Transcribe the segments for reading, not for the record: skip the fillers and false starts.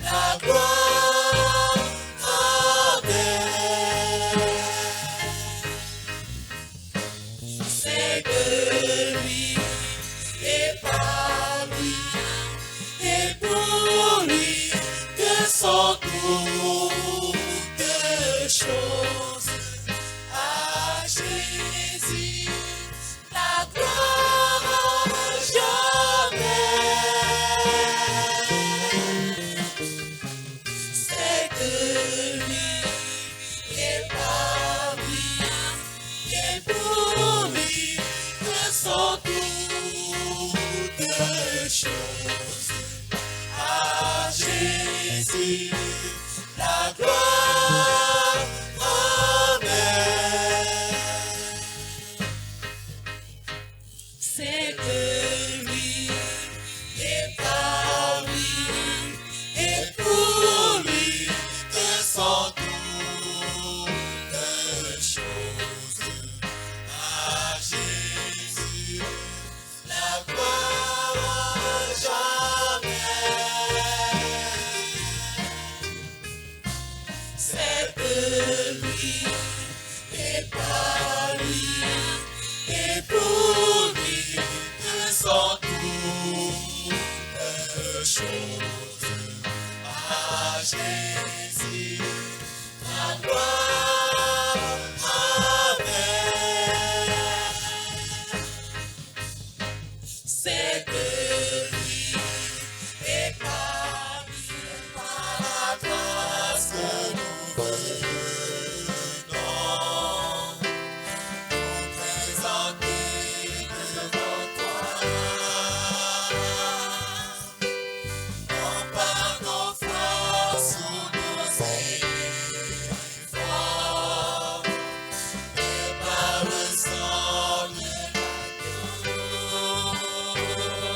la gloire. Amen. C'est de lui et par lui et pour lui que sont toutes choses. À Jésus, la gloire jamais. C'est de lui et par lui et pour lui que sont toutes choses. À Jésus, la gloire. Amen. C'est de lui et par lui et pour lui que sont toutes choses. À Jésus, la gloire jamais. C'est de lui et par lui et pour lui que sont toutes choses. À Jésus, la gloire. Amen. C'est de lui et par lui, par la grâce que nous venons nous présenter devant toi. Non par nos forces ou nos efforts, mais par le sang de l'agneau.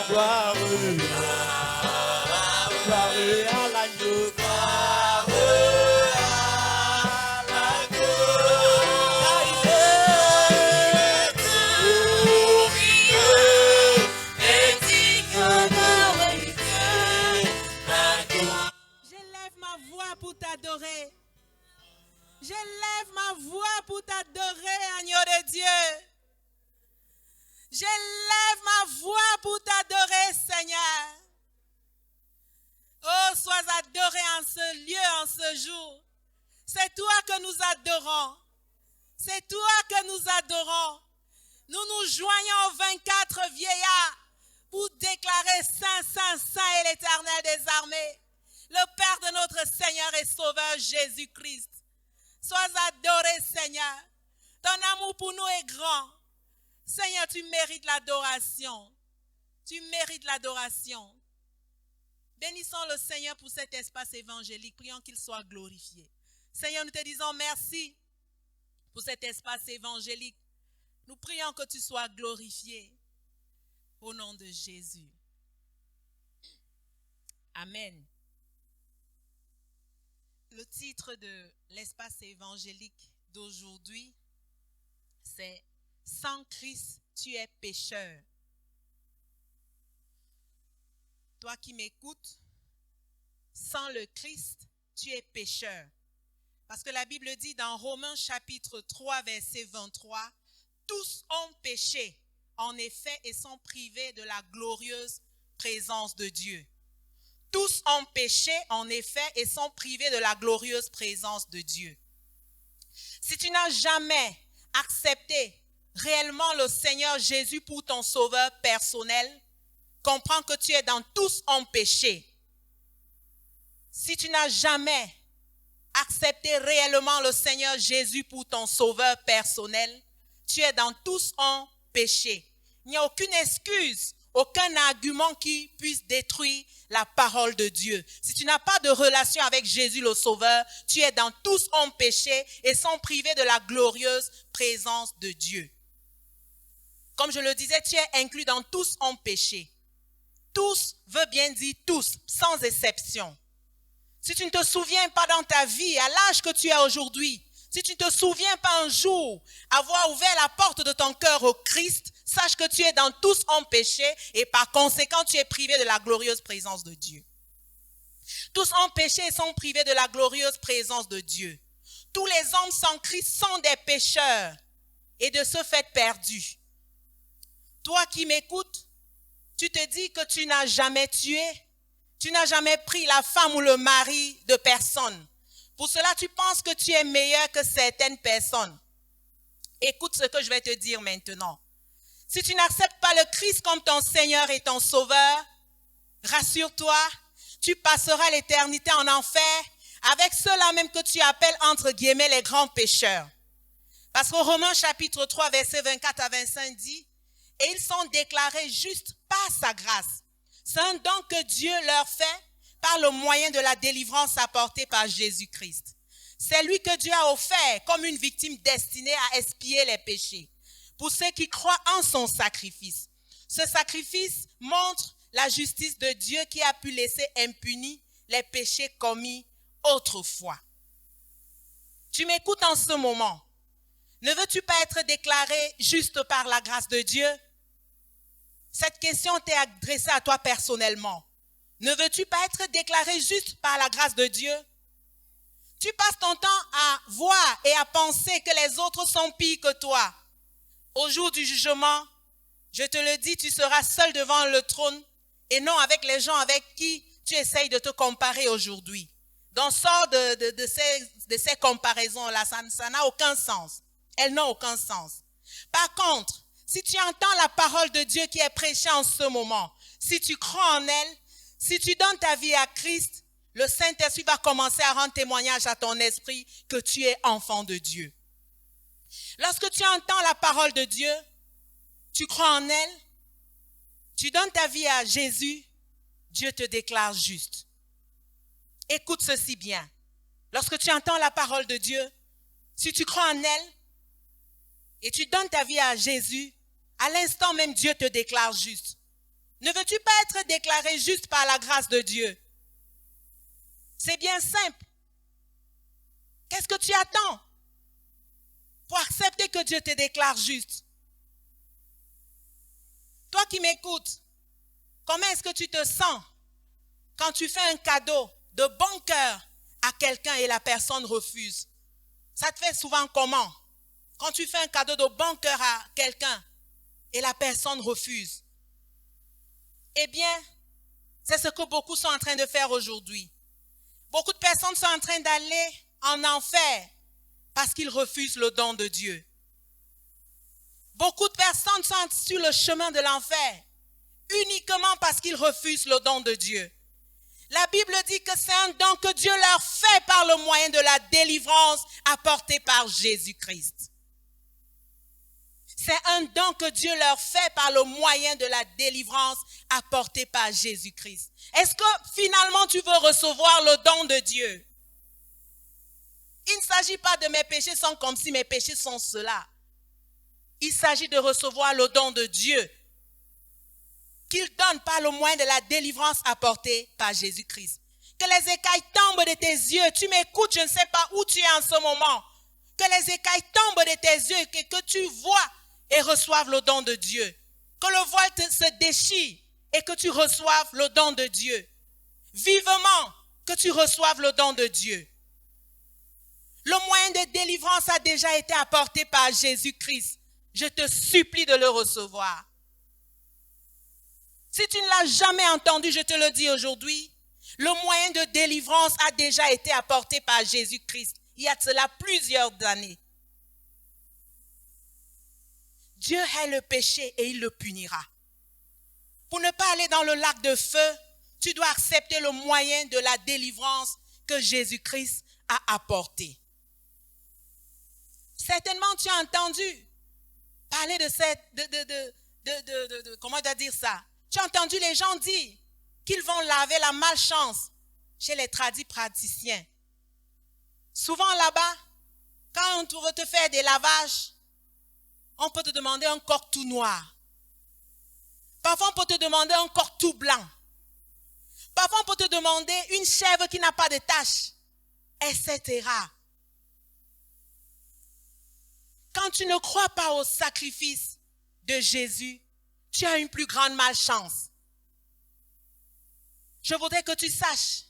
gloire, gloire à l'agneau, J'élève ma voix pour t'adorer. J'élève ma voix pour t'adorer, agneau de Dieu. J'élève ma voix pour t'adorer, Seigneur. Oh, sois adoré en ce lieu, en ce jour. C'est toi que nous adorons. C'est toi que nous adorons. Nous nous joignons aux 24 vieillards pour déclarer Saint, Saint, Saint est l'Éternel des armées, le Père de notre Seigneur et Sauveur Jésus-Christ. Sois adoré, Seigneur. Ton amour pour nous est grand. Seigneur, tu mérites l'adoration. Tu mérites l'adoration. Bénissons le Seigneur pour cet espace évangélique. Prions qu'il soit glorifié. Seigneur, nous te disons merci pour cet espace évangélique. Nous prions que tu sois glorifié au nom de Jésus. Amen. Le titre de l'espace évangélique d'aujourd'hui, c'est « Sans Christ, tu es pécheur ». Toi qui m'écoutes, sans le Christ, tu es pécheur. Parce que la Bible dit dans Romains chapitre 3, verset 23, « Tous ont péché, en effet, et sont privés de la glorieuse présence de Dieu. » Tous ont péché, en effet, et sont privés de la glorieuse présence de Dieu. Si tu n'as jamais accepté réellement le Seigneur Jésus pour ton sauveur personnel, comprends que tu es dans tous ont péché. Si tu n'as jamais accepté réellement le Seigneur Jésus pour ton sauveur personnel, tu es dans tous ont péché. Il n'y a aucune excuse, aucun argument qui puisse détruire la parole de Dieu. Si tu n'as pas de relation avec Jésus le Sauveur, tu es dans tous ont péché et sont privés de la glorieuse présence de Dieu. Comme je le disais, tu es inclus dans tous ont péché. Tous veut bien dire tous, sans exception. Si tu ne te souviens pas dans ta vie, à l'âge que tu as aujourd'hui, si tu ne te souviens pas un jour avoir ouvert la porte de ton cœur au Christ, sache que tu es dans tous en péché et par conséquent, tu es privé de la glorieuse présence de Dieu. Tous en péché et sont privés de la glorieuse présence de Dieu. Tous les hommes sans Christ sont des pécheurs et de ce fait perdus. Toi qui m'écoutes, tu te dis que tu n'as jamais tué, tu n'as jamais pris la femme ou le mari de personne. Pour cela, tu penses que tu es meilleur que certaines personnes. Écoute ce que je vais te dire maintenant. Si tu n'acceptes pas le Christ comme ton Seigneur et ton Sauveur, rassure-toi, tu passeras l'éternité en enfer avec ceux-là même que tu appelles entre guillemets les grands pécheurs. Parce qu'au Romains chapitre 3, verset 24 à 25 dit, « Et ils sont déclarés justes par sa grâce. C'est un don que Dieu leur fait par le moyen de la délivrance apportée par Jésus-Christ. C'est lui que Dieu a offert comme une victime destinée à expier les péchés pour ceux qui croient en son sacrifice. Ce sacrifice montre la justice de Dieu qui a pu laisser impunis les péchés commis autrefois. » Tu m'écoutes en ce moment. Ne veux-tu pas être déclaré juste par la grâce de Dieu? Cette question t'est adressée à toi personnellement. Ne veux-tu pas être déclaré juste par la grâce de Dieu? Tu passes ton temps à voir et à penser que les autres sont pires que toi. Au jour du jugement, je te le dis, tu seras seul devant le trône et non avec les gens avec qui tu essayes de te comparer aujourd'hui. Donc sors de ces comparaisons-là, ça n'a aucun sens. Elles n'ont aucun sens. Par contre, si tu entends la parole de Dieu qui est prêchée en ce moment, si tu crois en elle, si tu donnes ta vie à Christ, le Saint-Esprit va commencer à rendre témoignage à ton esprit que tu es enfant de Dieu. Lorsque tu entends la parole de Dieu, tu crois en elle, tu donnes ta vie à Jésus, Dieu te déclare juste. Écoute ceci bien. Lorsque tu entends la parole de Dieu, si tu crois en elle et tu donnes ta vie à Jésus, à l'instant même Dieu te déclare juste. Ne veux-tu pas être déclaré juste par la grâce de Dieu? C'est bien simple. Qu'est-ce que tu attends pour accepter que Dieu te déclare juste? Toi qui m'écoutes, comment est-ce que tu te sens quand tu fais un cadeau de bon cœur à quelqu'un et la personne refuse? Ça te fait souvent comment? Quand tu fais un cadeau de bon cœur à quelqu'un et la personne refuse? Eh bien, c'est ce que beaucoup sont en train de faire aujourd'hui. Beaucoup de personnes sont en train d'aller en enfer parce qu'ils refusent le don de Dieu. Beaucoup de personnes sont sur le chemin de l'enfer uniquement parce qu'ils refusent le don de Dieu. La Bible dit que c'est un don que Dieu leur fait par le moyen de la délivrance apportée par Jésus-Christ. C'est un don que Dieu leur fait par le moyen de la délivrance apportée par Jésus-Christ. Est-ce que finalement tu veux recevoir le don de Dieu? Il ne s'agit pas de mes péchés sont comme si mes péchés sont cela. Il s'agit de recevoir le don de Dieu qu'il donne par le moyen de la délivrance apportée par Jésus-Christ. Que les écailles tombent de tes yeux. Tu m'écoutes, je ne sais pas où tu es en ce moment. Que les écailles tombent de tes yeux et que tu vois et reçoives le don de Dieu. Que le voile se déchire et que tu reçoives le don de Dieu. Vivement, que tu reçoives le don de Dieu. Le moyen de délivrance a déjà été apporté par Jésus-Christ. Je te supplie de le recevoir. Si tu ne l'as jamais entendu, je te le dis aujourd'hui, le moyen de délivrance a déjà été apporté par Jésus-Christ. Il y a de cela plusieurs années. Dieu hait le péché et il le punira. Pour ne pas aller dans le lac de feu, tu dois accepter le moyen de la délivrance que Jésus-Christ a apporté. Certainement, tu as entendu parler de cette, comment on doit dire ça? Tu as entendu les gens dire qu'ils vont laver la malchance chez les praticiens. Souvent là-bas, quand on veut te faire des lavages, on peut te demander un corps tout noir. Parfois, on peut te demander un corps tout blanc. Parfois, on peut te demander une chèvre qui n'a pas de taches, etc. Quand tu ne crois pas au sacrifice de Jésus, tu as une plus grande malchance. Je voudrais que tu saches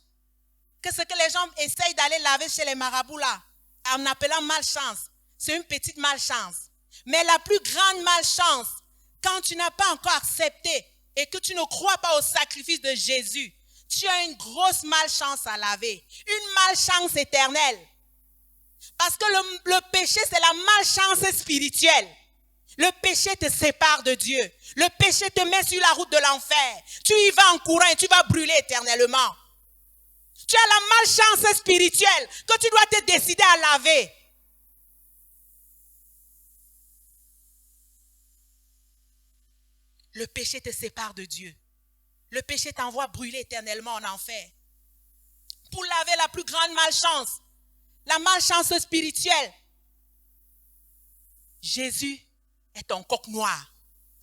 que ce que les gens essayent d'aller laver chez les marabouts là, en appelant malchance, c'est une petite malchance. Mais la plus grande malchance, quand tu n'as pas encore accepté et que tu ne crois pas au sacrifice de Jésus, tu as une grosse malchance à laver, une malchance éternelle. Parce que le péché, c'est la malchance spirituelle. Le péché te sépare de Dieu. Le péché te met sur la route de l'enfer. Tu y vas en courant et tu vas brûler éternellement. Tu as la malchance spirituelle que tu dois te décider à laver. Le péché te sépare de Dieu. Le péché t'envoie brûler éternellement en enfer. Pour laver la plus grande malchance, la malchance spirituelle, Jésus est un coq noir.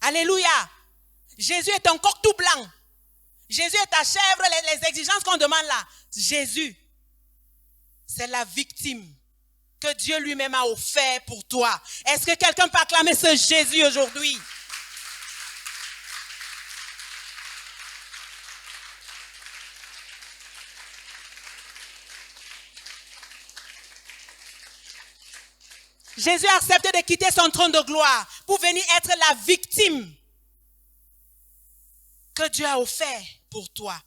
Alléluia. Jésus est un coq tout blanc. Jésus est ta chèvre, les exigences qu'on demande là. Jésus, c'est la victime que Dieu lui-même a offert pour toi. Est-ce que quelqu'un peut acclamer ce Jésus aujourd'hui? Jésus a accepté de quitter son trône de gloire pour venir être la victime que Dieu a offert pour toi.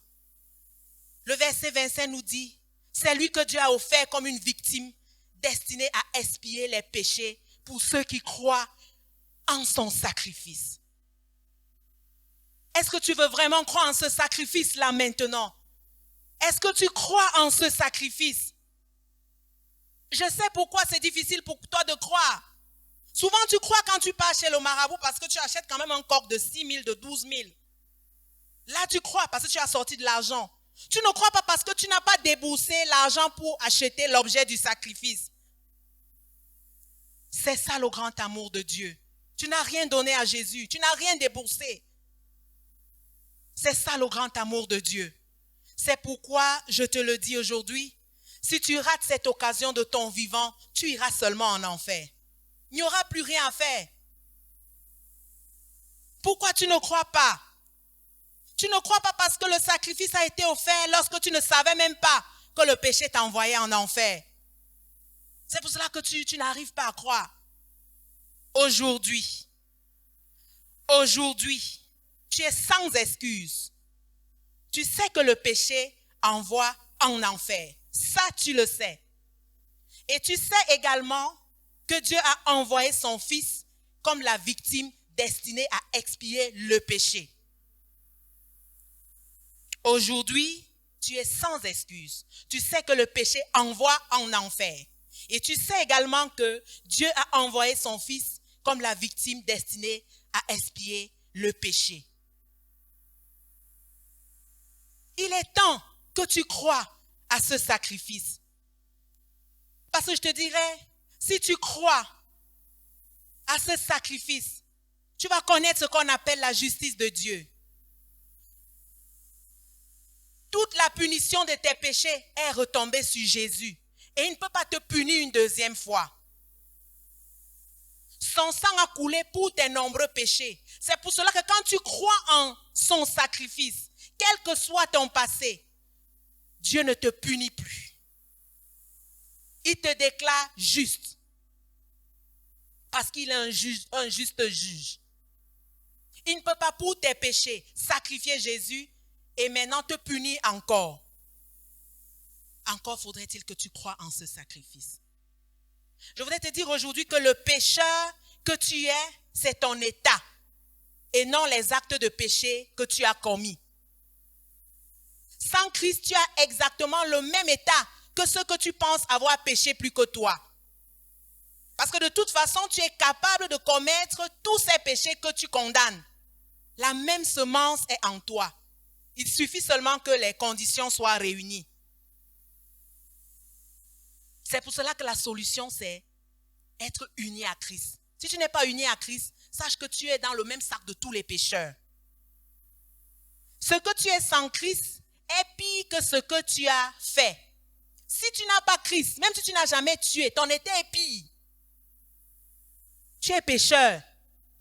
Le verset 25 nous dit, c'est lui que Dieu a offert comme une victime destinée à expier les péchés pour ceux qui croient en son sacrifice. Est-ce que tu veux vraiment croire en ce sacrifice-là maintenant? Est-ce que tu crois en ce sacrifice? Je sais pourquoi c'est difficile pour toi de croire. Souvent, tu crois quand tu pars chez le marabout parce que tu achètes quand même un coq de 6 000, de 12 000. Là, tu crois parce que tu as sorti de l'argent. Tu ne crois pas parce que tu n'as pas déboursé l'argent pour acheter l'objet du sacrifice. C'est ça le grand amour de Dieu. Tu n'as rien donné à Jésus. Tu n'as rien déboursé. C'est ça le grand amour de Dieu. C'est pourquoi je te le dis aujourd'hui, si tu rates cette occasion de ton vivant, tu iras seulement en enfer. Il n'y aura plus rien à faire. Pourquoi tu ne crois pas? Tu ne crois pas parce que le sacrifice a été offert lorsque tu ne savais même pas que le péché t'envoyait en enfer. C'est pour cela que tu n'arrives pas à croire. Aujourd'hui, tu es sans excuse. Tu sais que le péché envoie en enfer. Ça, tu le sais. Et tu sais également que Dieu a envoyé son Fils comme la victime destinée à expier le péché. Aujourd'hui, tu es sans excuse. Tu sais que le péché envoie en enfer. Et tu sais également que Dieu a envoyé son Fils comme la victime destinée à expier le péché. Il est temps que tu crois à ce sacrifice. Parce que je te dirais, si tu crois à ce sacrifice, tu vas connaître ce qu'on appelle la justice de Dieu. Toute la punition de tes péchés est retombée sur Jésus. Et il ne peut pas te punir une deuxième fois. Son sang a coulé pour tes nombreux péchés. C'est pour cela que quand tu crois en son sacrifice, quel que soit ton passé, Dieu ne te punit plus. Il te déclare juste. Parce qu'il est un juste juge. Il ne peut pas pour tes péchés sacrifier Jésus et maintenant te punir encore. Encore faudrait-il que tu crois en ce sacrifice. Je voudrais te dire aujourd'hui que le pécheur que tu es, c'est ton état et non les actes de péché que tu as commis. Sans Christ, tu as exactement le même état que ceux que tu penses avoir péché plus que toi. Parce que de toute façon, tu es capable de commettre tous ces péchés que tu condamnes. La même semence est en toi. Il suffit seulement que les conditions soient réunies. C'est pour cela que la solution, c'est être uni à Christ. Si tu n'es pas uni à Christ, sache que tu es dans le même sac de tous les pécheurs. Ce que tu es sans Christ est pire que ce que tu as fait. Si tu n'as pas Christ, même si tu n'as jamais tué, ton état est pire. Tu es pécheur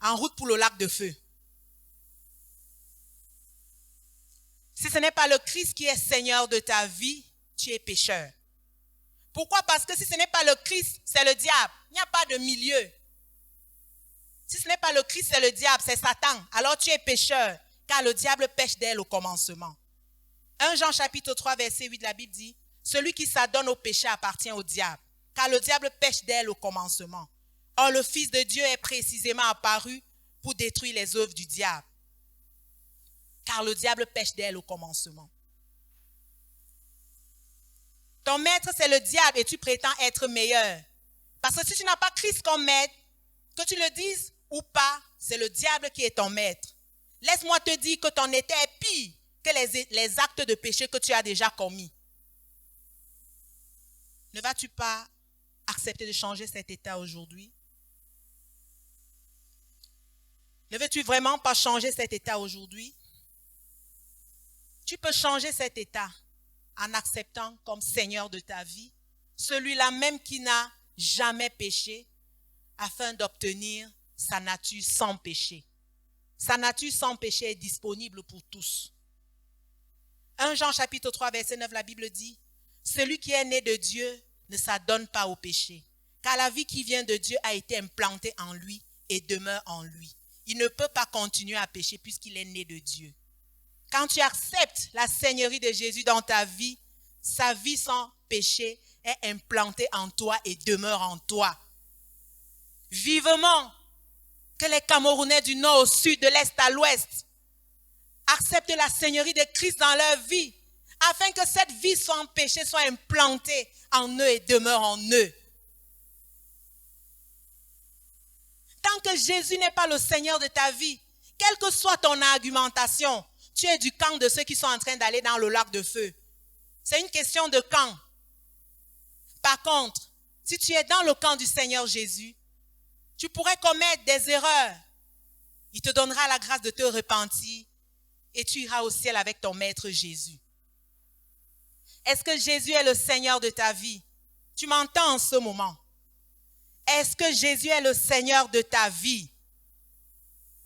en route pour le lac de feu. Si ce n'est pas le Christ qui est Seigneur de ta vie, tu es pécheur. Pourquoi? Parce que si ce n'est pas le Christ, c'est le diable. Il n'y a pas de milieu. Si ce n'est pas le Christ, c'est le diable, c'est Satan. Alors tu es pécheur, car le diable pêche dès le commencement. 1 Jean chapitre 3, verset 8, la Bible dit, « Celui qui s'adonne au péché appartient au diable, car le diable pêche dès le commencement. Or le Fils de Dieu est précisément apparu pour détruire les œuvres du diable. Car le diable pêche dès le commencement. » Ton maître, c'est le diable et tu prétends être meilleur. Parce que si tu n'as pas Christ comme maître, que tu le dises ou pas, c'est le diable qui est ton maître. Laisse-moi te dire que ton état est pire que les actes de péché que tu as déjà commis. Ne vas-tu pas accepter de changer cet état aujourd'hui? Ne veux-tu vraiment pas changer cet état aujourd'hui? Tu peux changer cet état en acceptant comme Seigneur de ta vie celui-là même qui n'a jamais péché afin d'obtenir sa nature sans péché. Sa nature sans péché est disponible pour tous. 1 Jean chapitre 3 verset 9, la Bible dit, « Celui qui est né de Dieu ne s'adonne pas au péché, car la vie qui vient de Dieu a été implantée en lui et demeure en lui. Il ne peut pas continuer à pécher puisqu'il est né de Dieu. » Quand tu acceptes la Seigneurie de Jésus dans ta vie, sa vie sans péché est implantée en toi et demeure en toi. Vivement que les Camerounais du nord au sud, de l'est à l'ouest, acceptent la Seigneurie de Christ dans leur vie, afin que cette vie sans péché soit implantée en eux et demeure en eux. Tant que Jésus n'est pas le Seigneur de ta vie, quelle que soit ton argumentation, tu es du camp de ceux qui sont en train d'aller dans le lac de feu. C'est une question de camp. Par contre, si tu es dans le camp du Seigneur Jésus, tu pourrais commettre des erreurs. Il te donnera la grâce de te repentir et tu iras au ciel avec ton maître Jésus. Est-ce que Jésus est le Seigneur de ta vie? Tu m'entends en ce moment? Est-ce que Jésus est le Seigneur de ta vie?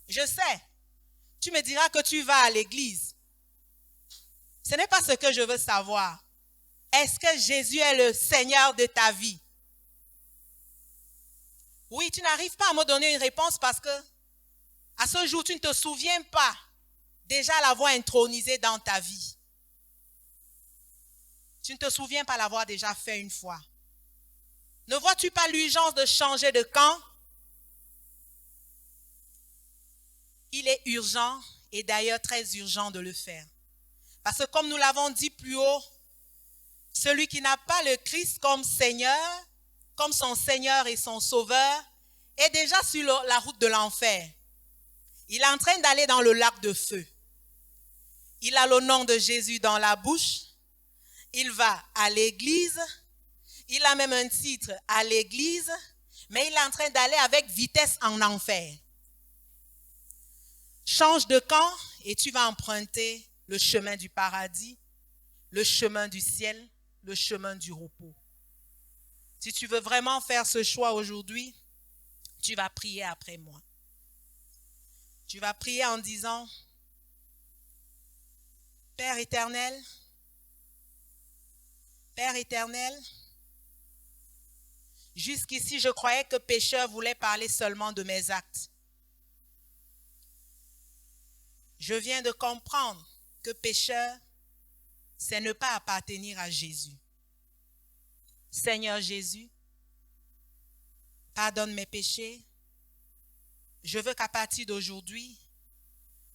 Je sais. Tu me diras que tu vas à l'église. Ce n'est pas ce que je veux savoir. Est-ce que Jésus est le Seigneur de ta vie? Oui, tu n'arrives pas à me donner une réponse parce que à ce jour, tu ne te souviens pas déjà l'avoir intronisé dans ta vie. Tu ne te souviens pas l'avoir déjà fait une fois. Ne vois-tu pas l'urgence de changer de camp? Il est urgent et d'ailleurs très urgent de le faire. Parce que comme nous l'avons dit plus haut, celui qui n'a pas le Christ comme Seigneur, comme son Seigneur et son Sauveur, est déjà sur la route de l'enfer. Il est en train d'aller dans le lac de feu. Il a le nom de Jésus dans la bouche. Il va à l'église. Il a même un titre à l'église, mais il est en train d'aller avec vitesse en enfer. Change de camp et tu vas emprunter le chemin du paradis, le chemin du ciel, le chemin du repos. Si tu veux vraiment faire ce choix aujourd'hui, tu vas prier après moi. Tu vas prier en disant, Père éternel, jusqu'ici je croyais que pécheur voulait parler seulement de mes actes. Je viens de comprendre que pécheur, c'est ne pas appartenir à Jésus. Seigneur Jésus, pardonne mes péchés. Je veux qu'à partir d'aujourd'hui,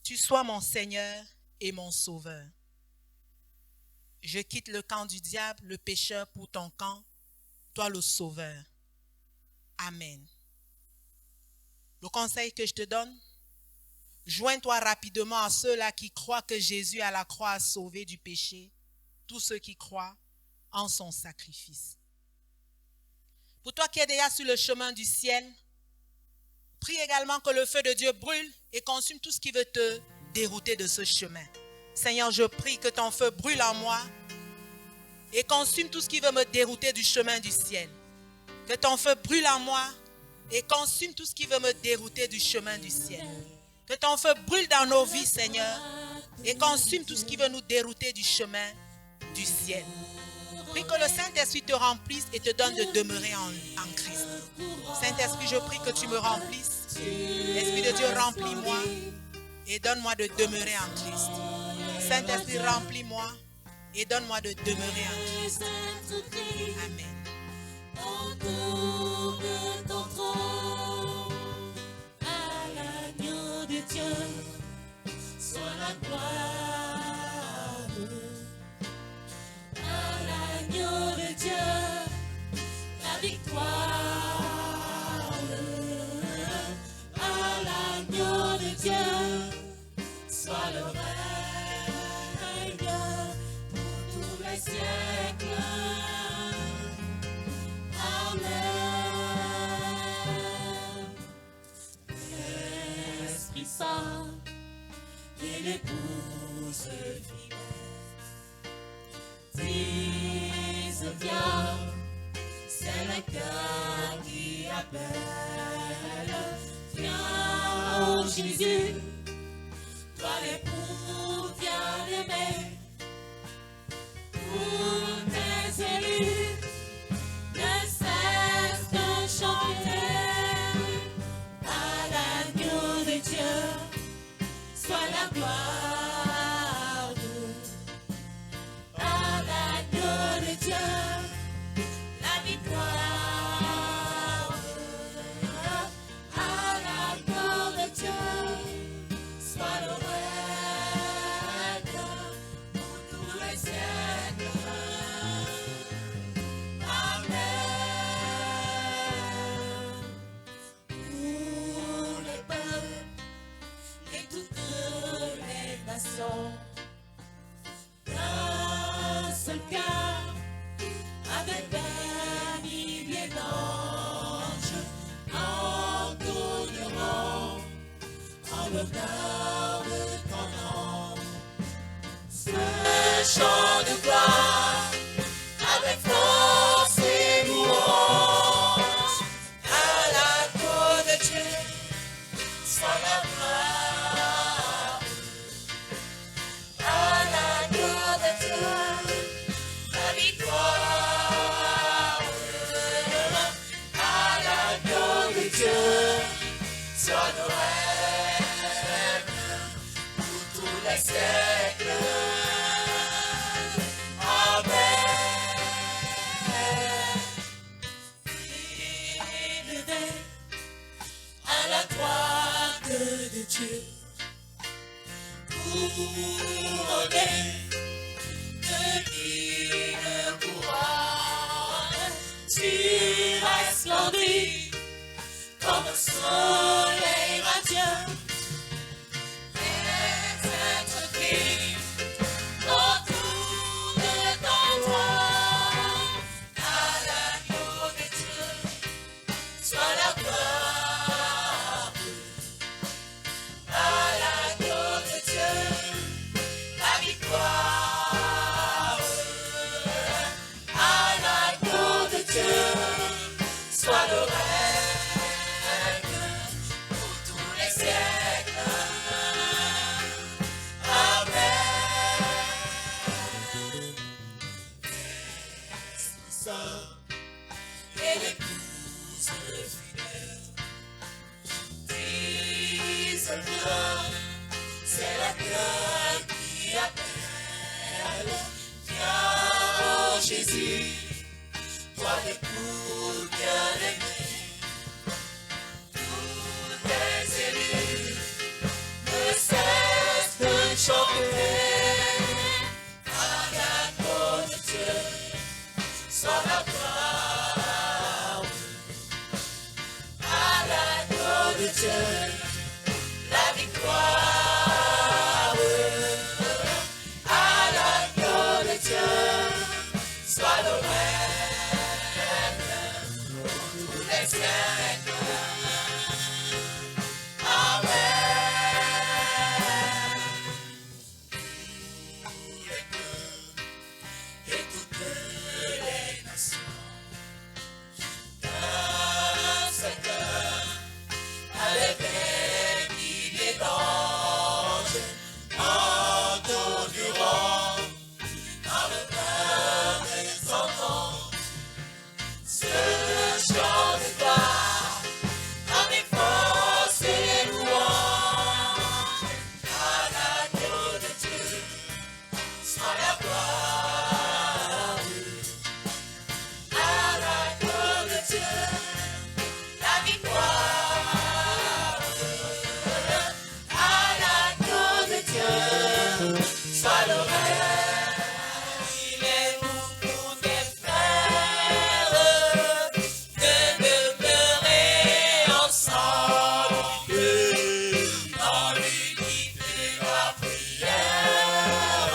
tu sois mon Seigneur et mon Sauveur. Je quitte le camp du diable, le pécheur pour ton camp, toi le Sauveur. Amen. Le conseil que je te donne, joins-toi rapidement à ceux-là qui croient que Jésus à la croix a sauvé du péché, tous ceux qui croient en son sacrifice. Pour toi qui es déjà sur le chemin du ciel, prie également que le feu de Dieu brûle et consume tout ce qui veut te dérouter de ce chemin. Seigneur, je prie que ton feu brûle en moi et consume tout ce qui veut me dérouter du chemin du ciel. Que ton feu brûle en moi et consume tout ce qui veut me dérouter du chemin du ciel. Que ton feu brûle dans nos vies, Seigneur, et consume tout ce qui veut nous dérouter du chemin du ciel. Prie que le Saint-Esprit te remplisse et te donne de demeurer en Christ. Saint-Esprit, je prie que tu me remplisses. Esprit de Dieu, remplis-moi et donne-moi de demeurer en Christ. Saint-Esprit, remplis-moi et donne-moi de demeurer en Christ. Amen. Autour de ton trône, à l'agneau de Dieu, soit la gloire. À l'agneau de Dieu, la victoire. À l'agneau de Dieu, soit le règne pour tous les siècles. L'Esprit Saint et l'épouse fidèle disent viens, c'est le cœur qui appelle. Viens, ô Jésus, toi l'époux bien-aimé, pour tes élus. Ne cesse de chanter à l'agneau de Dieu, soit la gloire. À l'agneau de Dieu, la victoire. À l'agneau de Dieu, chant de gloire, avec force et louange, à la cour de Dieu, soit la gloire. À la cour de Dieu, la victoire. À la cour de Dieu, soit nos rêves pour tous les siècles. Élevé à la droite de Dieu, couronné de l'île couronne, tu resplendis comme un soleil radieux. Les êtres crient autour de ton trône. À la cour de Dieu, soit la gloire. À la cour de Dieu, la victoire. À la cour de Dieu, soit le règne pour tous les siècles. Amen. Esprit Saint et l'épouse fidèle disent que c'est la gueule qui appelle. Viens, ô Jésus, toi l'époux bien-aimé. Tous tes élus ne cessent de chanter. À la cour de Dieu, soit la gloire. À la cour de Dieu, la victoire. À la cour de Dieu, soit le règne pour tous les siècles. Amen. Tous les peuples et toutes les nations, d'un seul cœur, avec des milliers d'anges, endurant dans le cœur des enfants, ce chant de gloire, avec force et louange. À la cour de Dieu, soit la gloire. À la cour de Dieu, la victoire. À la cour de Dieu, soit le règne. Il est bon pour mes frères de demeurer ensemble dans l'unité de la prière.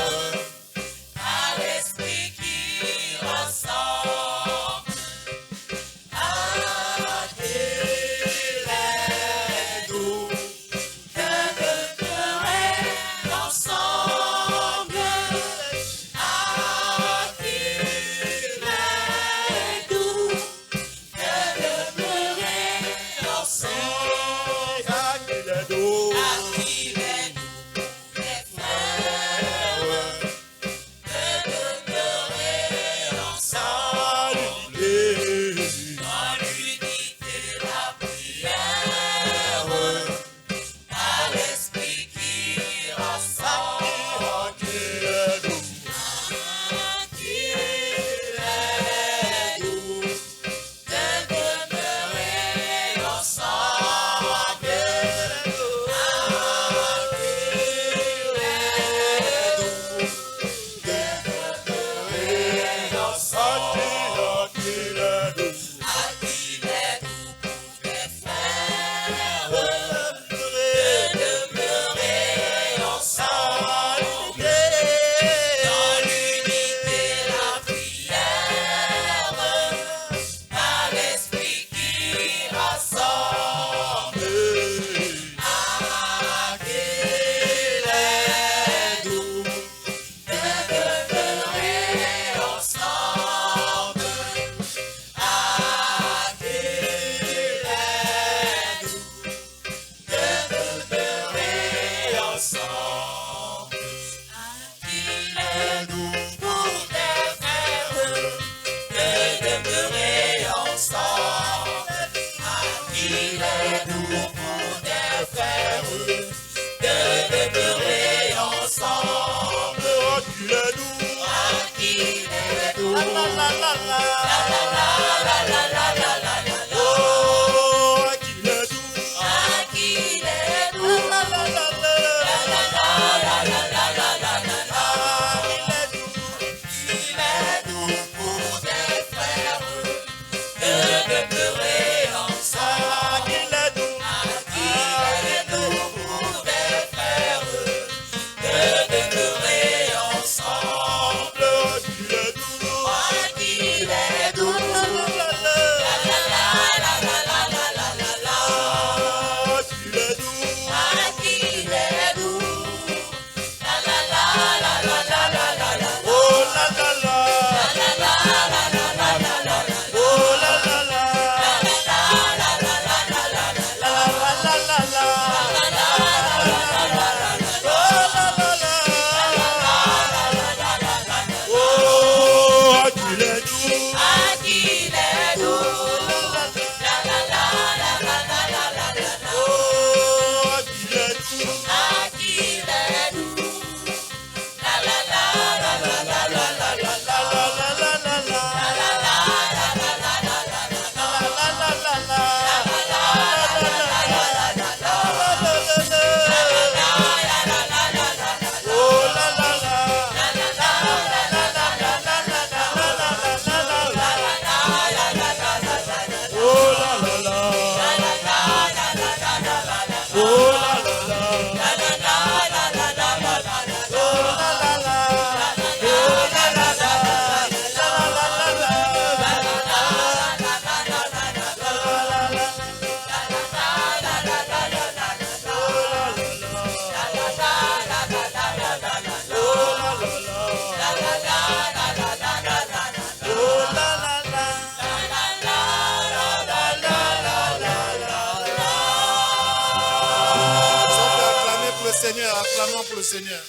Seigneur, acclamons pour le Seigneur.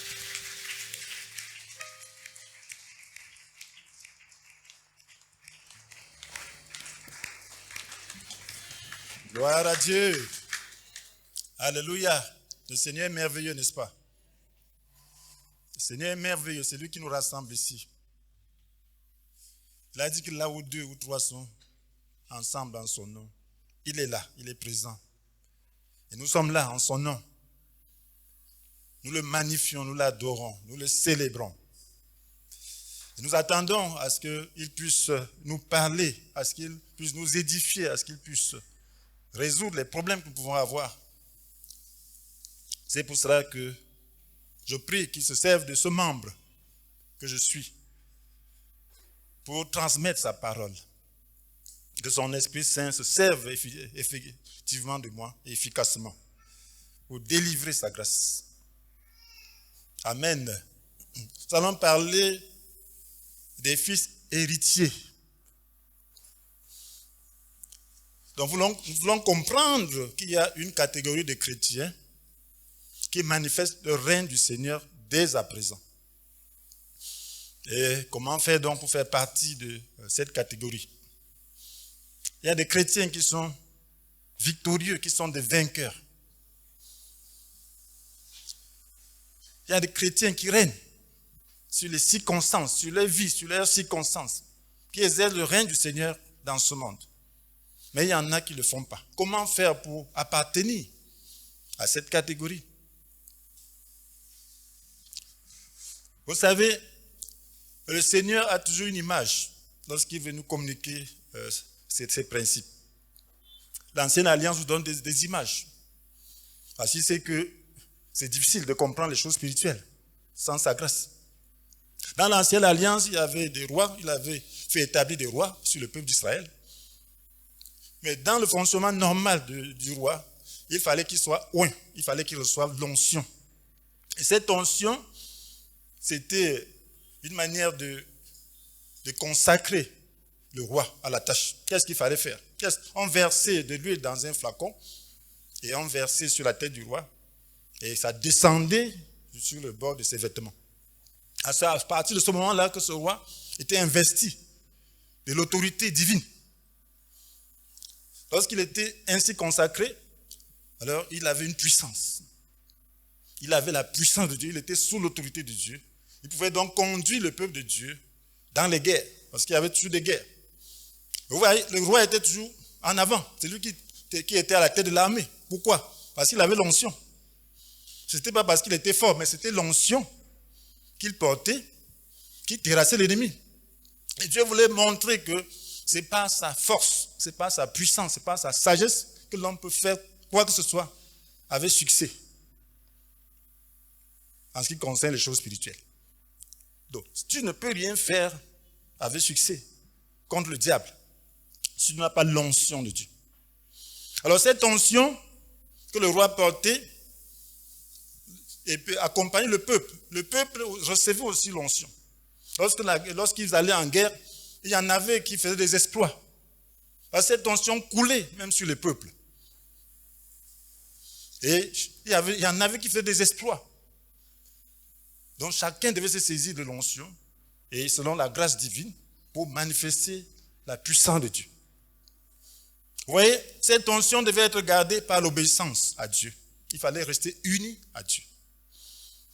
Gloire à Dieu. Alléluia. Le Seigneur est merveilleux, n'est-ce pas? Le Seigneur est merveilleux, c'est lui qui nous rassemble ici. Il a dit que là où 2 ou 3 sont ensemble en son nom, il est là, il est présent. Et nous sommes là en son nom. Nous le magnifions, nous l'adorons, nous le célébrons. Et nous attendons à ce qu'il puisse nous parler, à ce qu'il puisse nous édifier, à ce qu'il puisse résoudre les problèmes que nous pouvons avoir. C'est pour cela que je prie qu'il se serve de ce membre que je suis pour transmettre sa parole. Que son Esprit Saint se serve effectivement de moi, efficacement, pour délivrer sa grâce. Amen. Nous allons parler des fils héritiers. Donc nous voulons comprendre qu'il y a une catégorie de chrétiens qui manifestent le règne du Seigneur dès à présent. Et comment faire donc pour faire partie de cette catégorie? Il y a des chrétiens qui sont victorieux, qui sont des vainqueurs. Il y a des chrétiens qui règnent sur les circonstances, sur leur vie, sur leurs circonstances, qui exercent le règne du Seigneur dans ce monde. Mais il y en a qui ne le font pas. Comment faire pour appartenir à cette catégorie? Vous savez, le Seigneur a toujours une image lorsqu'il veut nous communiquer ces principes. L'Ancienne Alliance nous donne des images. Parce qu'il sait que c'est difficile de comprendre les choses spirituelles sans sa grâce. Dans l'Ancienne Alliance, il y avait des rois, il avait fait établir des rois sur le peuple d'Israël. Mais dans le fonctionnement normal du roi, il fallait qu'il soit oint, il fallait qu'il reçoive l'onction. Et cette onction, c'était une manière de consacrer le roi à la tâche. Qu'est-ce qu'il fallait faire? On versait de l'huile dans un flacon et on versait sur la tête du roi et ça descendait sur le bord de ses vêtements. C'est à partir de ce moment-là que ce roi était investi de l'autorité divine. Lorsqu'il était ainsi consacré, alors il avait une puissance. Il avait la puissance de Dieu, il était sous l'autorité de Dieu. Il pouvait donc conduire le peuple de Dieu dans les guerres, parce qu'il y avait toujours des guerres. Vous voyez, le roi était toujours en avant. C'est lui qui était à la tête de l'armée. Pourquoi? Parce qu'il avait l'onction. Ce n'était pas parce qu'il était fort, mais c'était l'onction qu'il portait, qui terrassait l'ennemi. Et Dieu voulait montrer que ce n'est pas sa force, ce n'est pas sa puissance, ce n'est pas sa sagesse que l'homme peut faire quoi que ce soit avec succès en ce qui concerne les choses spirituelles. Donc, tu ne peux rien faire avec succès contre le diable si tu n'as pas l'onction de Dieu. Alors cette onction que le roi portait et peut accompagner le peuple recevait aussi l'onction. Lorsqu'ils allaient en guerre, il y en avait qui faisaient des exploits. Alors cette onction coulait même sur le peuple. Et il y en avait qui faisaient des exploits. Donc chacun devait se saisir de l'onction et selon la grâce divine pour manifester la puissance de Dieu. Vous voyez, cette onction devait être gardée par l'obéissance à Dieu. Il fallait rester uni à Dieu.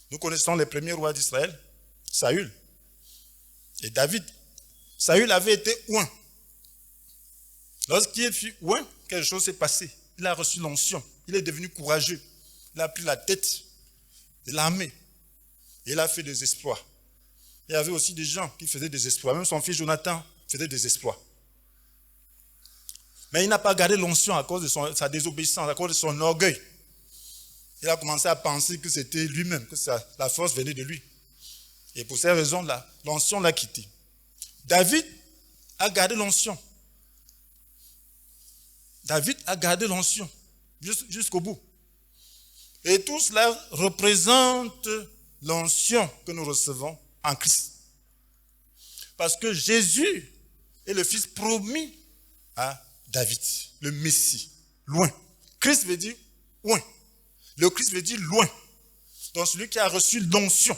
Nous connaissons les premiers rois d'Israël, Saül et David. Saül avait été oint. Lorsqu'il fut oint, quelque chose s'est passé. Il a reçu l'onction. Il est devenu courageux. Il a pris la tête de l'armée. Et il a fait des exploits. Il y avait aussi des gens qui faisaient des exploits. Même son fils Jonathan faisait des exploits. Mais il n'a pas gardé l'onction à cause de sa désobéissance, à cause de son orgueil. Il a commencé à penser que c'était lui-même, que la force venait de lui. Et pour ces raisons-là, l'onction l'a quitté. David a gardé l'onction. David a gardé l'onction jusqu'au bout. Et tout cela représente l'onction que nous recevons en Christ. Parce que Jésus est le fils promis à David, le Messie, loin. Christ veut dire loin. Le Christ veut dire loin. Donc celui qui a reçu l'onction.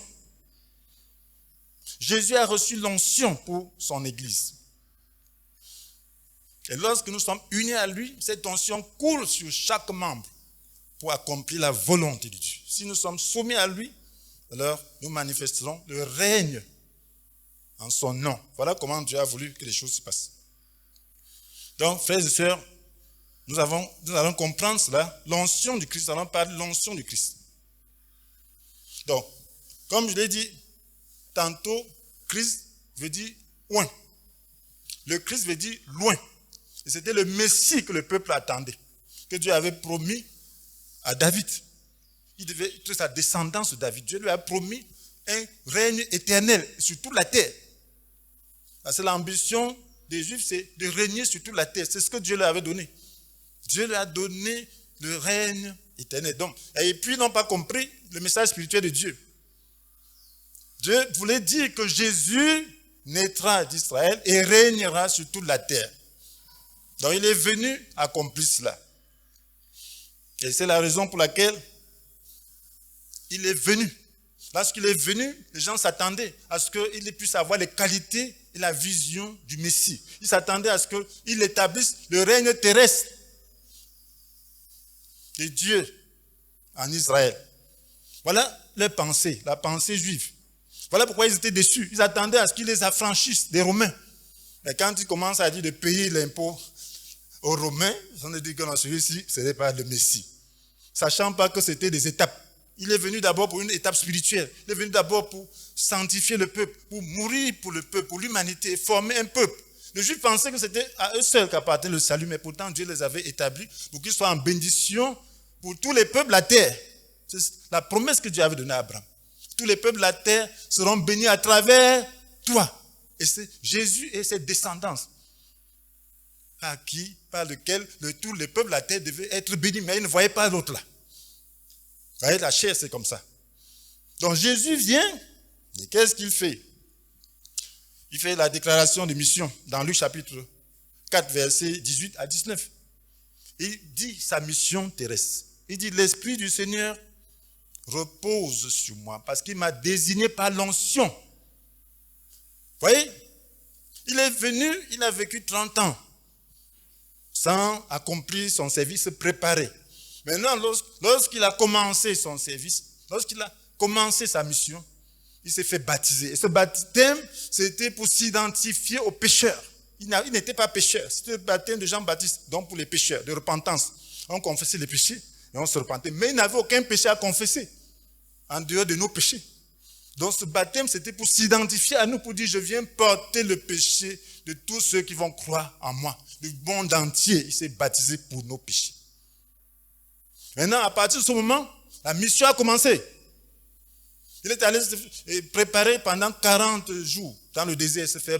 Jésus a reçu l'onction pour son Église. Et lorsque nous sommes unis à lui, cette onction coule sur chaque membre pour accomplir la volonté de Dieu. Si nous sommes soumis à lui, alors nous manifesterons le règne en son nom. Voilà comment Dieu a voulu que les choses se passent. Donc, frères et sœurs, nous allons comprendre cela. L'onction du Christ, nous allons parler de l'onction du Christ. Donc, comme je l'ai dit, tantôt, Christ veut dire loin. Le Christ veut dire loin. Et c'était le Messie que le peuple attendait, que Dieu avait promis à David. Il devait être sa descendance de David. Dieu lui a promis un règne éternel sur toute la terre. Parce que l'ambition des Juifs, c'est de régner sur toute la terre. C'est ce que Dieu leur avait donné. Dieu leur a donné le règne éternel. Donc, et puis, ils n'ont pas compris le message spirituel de Dieu. Dieu voulait dire que Jésus naîtra d'Israël et régnera sur toute la terre. Donc, il est venu accomplir cela. Et c'est la raison pour laquelle il est venu. Lorsqu'il est venu, les gens s'attendaient à ce qu'il puisse avoir les qualités et la vision du Messie. Ils s'attendaient à ce qu'il établisse le règne terrestre de Dieu en Israël. Voilà leur pensée, la pensée juive. Voilà pourquoi ils étaient déçus. Ils attendaient à ce qu'il les affranchisse des Romains. Et quand ils commencent à dire de payer l'impôt aux Romains, ils ont dit que non, celui-ci, ce n'est pas le Messie. Sachant pas que c'était des étapes. Il est venu d'abord pour une étape spirituelle. Il est venu d'abord pour sanctifier le peuple, pour mourir pour le peuple, pour l'humanité, former un peuple. Les Juifs pensaient que c'était à eux seuls qu'appartenait le salut, mais pourtant Dieu les avait établis pour qu'ils soient en bénédiction pour tous les peuples de la terre. C'est la promesse que Dieu avait donnée à Abraham. Tous les peuples de la terre seront bénis à travers toi. Et c'est Jésus et ses descendants par lequel tous les peuples de la terre devaient être bénis, mais ils ne voyaient pas l'autre là. Vous voyez, la chair, c'est comme ça. Donc Jésus vient, et qu'est-ce qu'il fait? Il fait la déclaration de mission dans Luc chapitre 4, versets 18 à 19. Il dit sa mission terrestre. Il dit, l'Esprit du Seigneur repose sur moi parce qu'il m'a désigné par l'onction. Vous voyez? Il est venu, il a vécu 30 ans sans accomplir son service, se préparer. Maintenant, lorsqu'il a commencé son service, lorsqu'il a commencé sa mission, il s'est fait baptiser. Et ce baptême, c'était pour s'identifier aux pécheurs. Il n'était pas pécheur. C'était le baptême de Jean-Baptiste, donc pour les pécheurs, de repentance. On confessait les péchés et on se repentait. Mais il n'avait aucun péché à confesser, en dehors de nos péchés. Donc ce baptême, c'était pour s'identifier à nous, pour dire, je viens porter le péché de tous ceux qui vont croire en moi. Du monde entier, il s'est baptisé pour nos péchés. Maintenant, à partir de ce moment, la mission a commencé. Il est allé se préparer pendant 40 jours dans le désert, se faire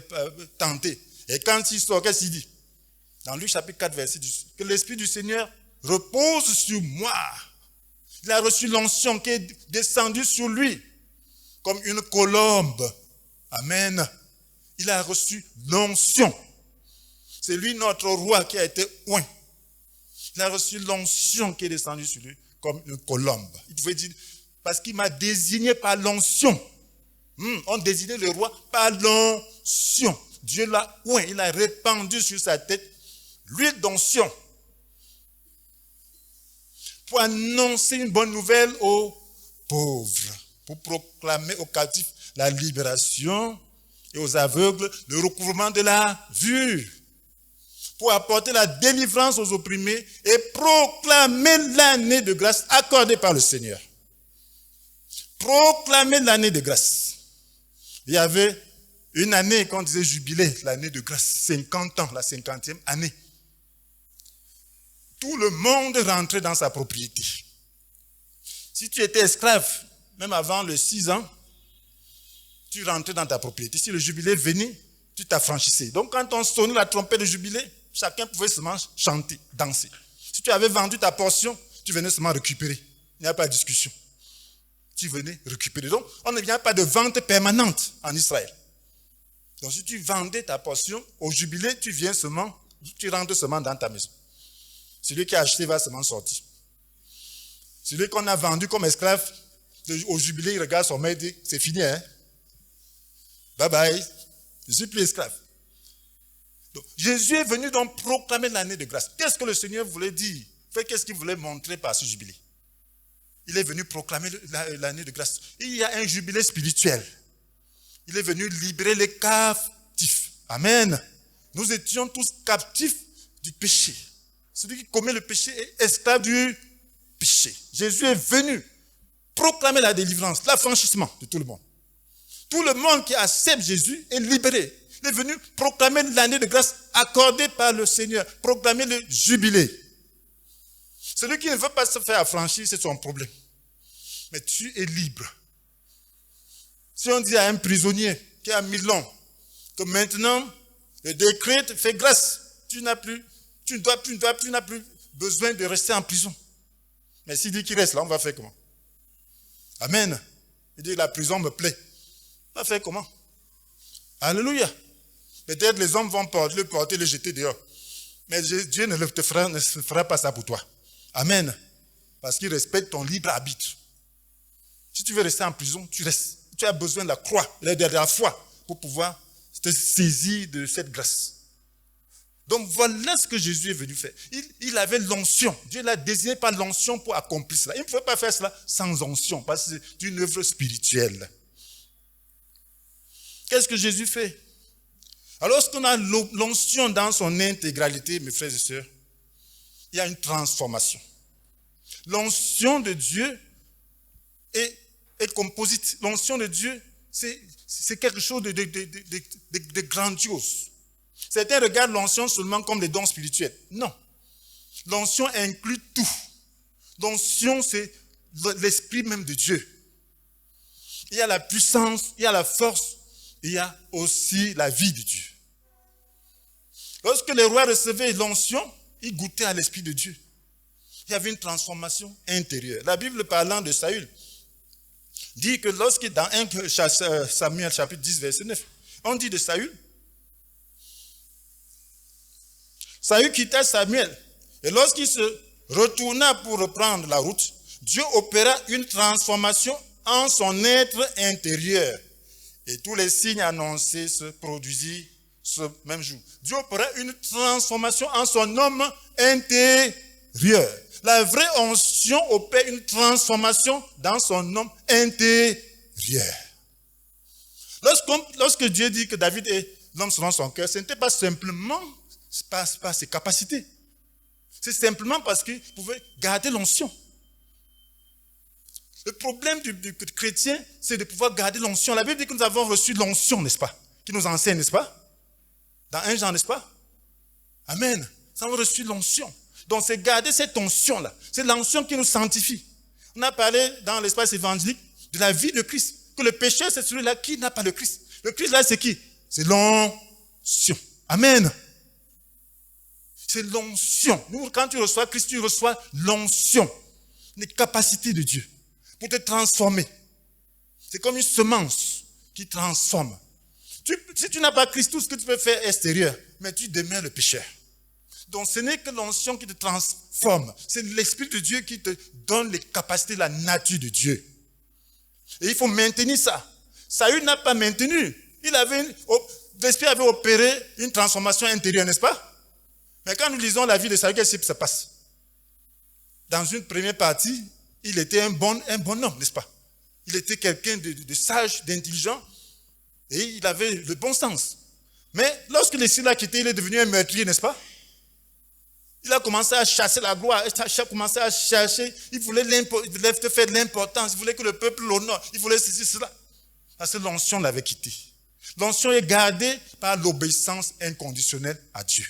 tenter. Et quand il sort, qu'est-ce qu'il dit? Dans Luc chapitre 4, verset 10, que l'Esprit du Seigneur repose sur moi. Il a reçu l'onction qui est descendue sur lui comme une colombe. Amen. Il a reçu l'onction. C'est lui notre roi qui a été oint. Il a reçu l'onction qui est descendue sur lui comme une colombe. Il pouvait dire, parce qu'il m'a désigné par l'onction. On désignait le roi par l'onction. Dieu l'a oint, il a répandu sur sa tête l'huile d'onction pour annoncer une bonne nouvelle aux pauvres, pour proclamer aux captifs la libération et aux aveugles le recouvrement de la vue, pour apporter la délivrance aux opprimés et proclamer l'année de grâce accordée par le Seigneur. Proclamer l'année de grâce. Il y avait une année qu'on disait jubilé, l'année de grâce, 50 ans, la 50e année. Tout le monde rentrait dans sa propriété. Si tu étais esclave, même avant les 6 ans, tu rentrais dans ta propriété. Si le jubilé venait, tu t'affranchissais. Donc quand on sonnait la trompette de jubilé, chacun pouvait seulement chanter, danser. Si tu avais vendu ta portion, tu venais seulement récupérer. Il n'y a pas de discussion. Tu venais récupérer. Donc, on ne vient pas de vente permanente en Israël. Donc, si tu vendais ta portion, au jubilé, tu rentres seulement dans ta maison. Celui qui a acheté va seulement sortir. Celui qu'on a vendu comme esclave au jubilé, il regarde son maître et dit, c'est fini, hein? Bye bye, je ne suis plus esclave. Donc, Jésus est venu donc proclamer l'année de grâce. Qu'est-ce que le Seigneur voulait dire? Qu'est-ce qu'il voulait montrer par ce jubilé? Il est venu proclamer l'année de grâce. Il y a un jubilé spirituel. Il est venu libérer les captifs. Amen. Nous étions tous captifs du péché. Celui qui commet le péché est esclave du péché. Jésus est venu proclamer la délivrance, l'affranchissement de tout le monde. Tout le monde qui accepte Jésus est libéré. Il est venu proclamer l'année de grâce accordée par le Seigneur, proclamer le jubilé. Celui qui ne veut pas se faire affranchir, c'est son problème. Mais tu es libre. Si on dit à un prisonnier qui a 1000 ans que maintenant le décret te fait grâce, tu n'as plus besoin de rester en prison. Mais s'il dit qu'il reste là, on va faire comment? Amen. Il dit la prison me plaît. On va faire comment? Alléluia. Peut-être les hommes vont le porter, le jeter dehors. Mais Dieu ne fera pas ça pour toi. Amen. Parce qu'il respecte ton libre arbitre. Si tu veux rester en prison, tu restes. Tu as besoin de la croix, de la foi, pour pouvoir te saisir de cette grâce. Donc voilà ce que Jésus est venu faire. Il avait l'onction. Dieu l'a désigné par l'onction pour accomplir cela. Il ne pouvait pas faire cela sans onction, parce que c'est une œuvre spirituelle. Qu'est-ce que Jésus fait? Alors, lorsqu'on a l'onction dans son intégralité, mes frères et sœurs, il y a une transformation. L'onction de Dieu est composite. L'onction de Dieu, c'est quelque chose de grandiose. Certains regardent l'onction seulement comme des dons spirituels. Non. L'onction inclut tout. L'onction, c'est l'esprit même de Dieu. Il y a la puissance, il y a la force, il y a aussi la vie de Dieu. Lorsque les rois recevaient l'onction, ils goûtaient à l'esprit de Dieu. Il y avait une transformation intérieure. La Bible parlant de Saül dit que lorsqu'il dans 1 Samuel chapitre 10 verset 9, on dit de Saül, Saül quitta Samuel et lorsqu'il se retourna pour reprendre la route, Dieu opéra une transformation en son être intérieur et tous les signes annoncés se produisirent ce même jour. Dieu opéra une transformation en son homme intérieur. La vraie onction opère une transformation dans son homme intérieur. Lorsque Dieu dit que David est l'homme selon son cœur, ce n'était pas simplement par ses capacités. C'est simplement parce qu'il pouvait garder l'onction. Le problème du chrétien, c'est de pouvoir garder l'onction. La Bible dit que nous avons reçu l'onction, n'est-ce pas? Qui nous enseigne, n'est-ce pas? Dans 1 Jean, n'est-ce pas? Amen. Nous avons reçu l'onction. Donc c'est garder cette onction-là. C'est l'onction qui nous sanctifie. On a parlé dans l'espace évangélique de la vie de Christ. Que le pécheur, c'est celui-là qui n'a pas le Christ. Le Christ, là, c'est qui? C'est l'onction. Amen. C'est l'onction. Nous, quand tu reçois Christ, tu reçois l'onction. Les capacités de Dieu pour te transformer. C'est comme une semence qui transforme. Si tu n'as pas Christ, tout ce que tu peux faire est extérieur, mais tu demeures le pécheur. Donc ce n'est que l'onction qui te transforme. C'est l'Esprit de Dieu qui te donne les capacités, la nature de Dieu. Et il faut maintenir ça. Saül n'a pas maintenu. L'Esprit avait opéré une transformation intérieure, n'est-ce pas? Mais quand nous lisons la vie de Saül, qu'est-ce qui se passe? Dans une première partie, il était un bon homme, n'est-ce pas? Il était quelqu'un de sage, d'intelligent, et il avait le bon sens. Mais lorsque l'Esprit l'a quitté, il est devenu un meurtrier, n'est-ce pas? Il a commencé à chasser la gloire, il a commencé à chercher, il voulait te faire de l'importance, il voulait que le peuple l'honore, il voulait ceci, cela. Parce que l'onction l'avait quitté. L'onction est gardée par l'obéissance inconditionnelle à Dieu.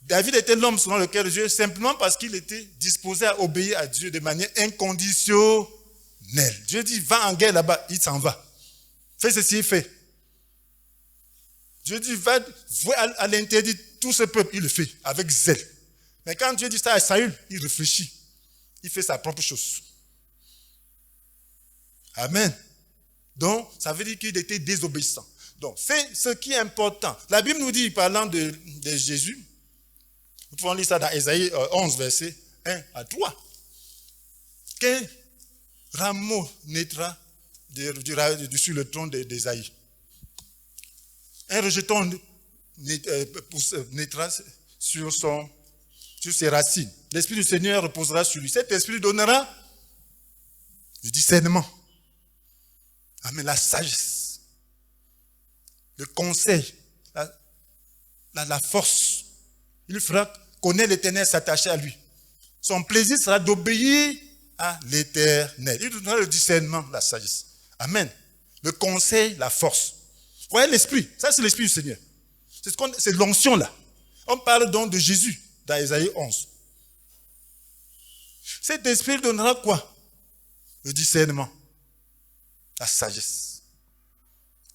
David était l'homme selon le cœur de Dieu simplement parce qu'il était disposé à obéir à Dieu de manière inconditionnelle. Dieu dit, va en guerre là-bas, il s'en va. Fais ceci, fais. Dieu dit, va à l'interdit tout ce peuple, il le fait avec zèle. Mais quand Dieu dit ça à Saül, il réfléchit. Il fait sa propre chose. Amen. Donc, ça veut dire qu'il était désobéissant. Donc, fais ce qui est important. La Bible nous dit, parlant de Jésus, nous pouvons lire ça dans Ésaïe 11, verset 1 à 3, que rameau naîtra sur le tronc d'Ésaïe. Un rejeton naîtra sur ses racines. L'Esprit du Seigneur reposera sur lui. Cet Esprit donnera le discernement. Amen. La sagesse. Le conseil. La force. Il fera connaître l'Éternel, s'attacher à lui. Son plaisir sera d'obéir à l'Éternel. Il donnera le discernement, la sagesse. Amen. Le conseil, la force. Vous voyez l'Esprit. Ça, c'est l'Esprit du Seigneur. C'est l'onction là. On parle donc de Jésus dans Ésaïe 11. Cet Esprit donnera quoi? Le discernement, la sagesse,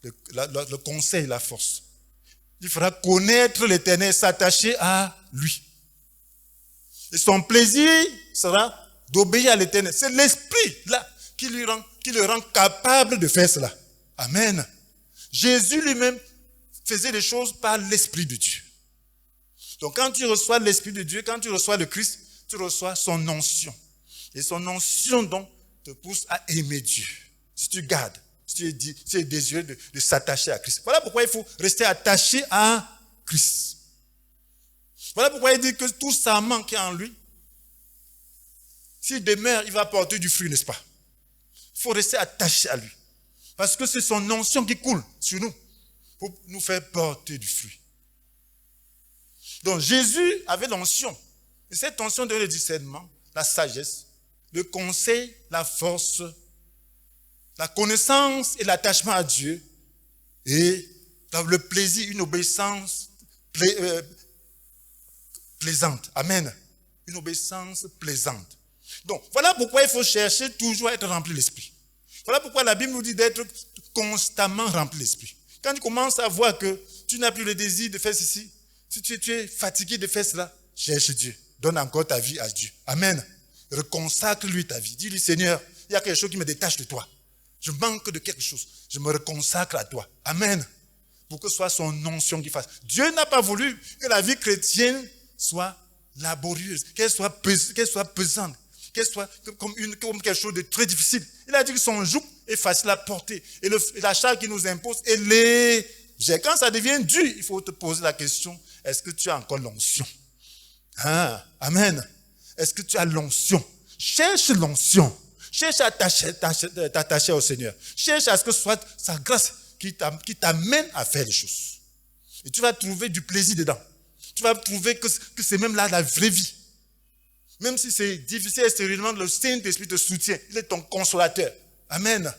le conseil, la force. Il fera connaître l'Éternel, s'attacher à lui. Et son plaisir sera d'obéir à l'Éternel. C'est l'Esprit là qui le rend capable de faire cela. Amen. Jésus lui-même faisait les choses par l'Esprit de Dieu. Donc quand tu reçois l'Esprit de Dieu, quand tu reçois le Christ, tu reçois son onction. Et son onction donc te pousse à aimer Dieu. Si tu gardes, si tu es désireux de s'attacher à Christ. Voilà pourquoi il faut rester attaché à Christ. Voilà pourquoi il dit que tout sarment qui est en lui, s'il demeure, il va porter du fruit, n'est-ce pas? Il faut rester attaché à lui. Parce que c'est son onction qui coule sur nous pour nous faire porter du fruit. Donc Jésus avait l'onction. Et cette onction donnait le discernement, la sagesse, le conseil, la force, la connaissance et l'attachement à Dieu. Et le plaisir, une obéissance plaisante. Amen. Une obéissance plaisante. Donc, voilà pourquoi il faut chercher toujours à être rempli de l'Esprit. Voilà pourquoi la Bible nous dit d'être constamment rempli de l'Esprit. Quand tu commences à voir que tu n'as plus le désir de faire ceci, si tu es fatigué de faire cela, cherche Dieu. Donne encore ta vie à Dieu. Amen. Reconsacre-lui ta vie. Dis-lui, Seigneur, il y a quelque chose qui me détache de toi. Je manque de quelque chose. Je me reconsacre à toi. Amen. Pour que ce soit son onction qui fasse. Dieu n'a pas voulu que la vie chrétienne soit laborieuse, qu'elle soit pesante, qu'elle soit comme quelque chose de très difficile. Il a dit que son joug est facile à porter. Et la charge qu'il nous impose est légère. Quand ça devient dur, il faut te poser la question, est-ce que tu as encore l'onction? Amen. Est-ce que tu as l'onction? Cherche l'onction. Cherche à t'attacher au Seigneur. Cherche à ce que ce soit sa grâce qui t'amène à faire les choses. Et tu vas trouver du plaisir dedans. Tu vas trouver que c'est même là la vraie vie. Même si c'est difficile extérieurement, le Saint-Esprit te soutient. Il est ton consolateur. Amen.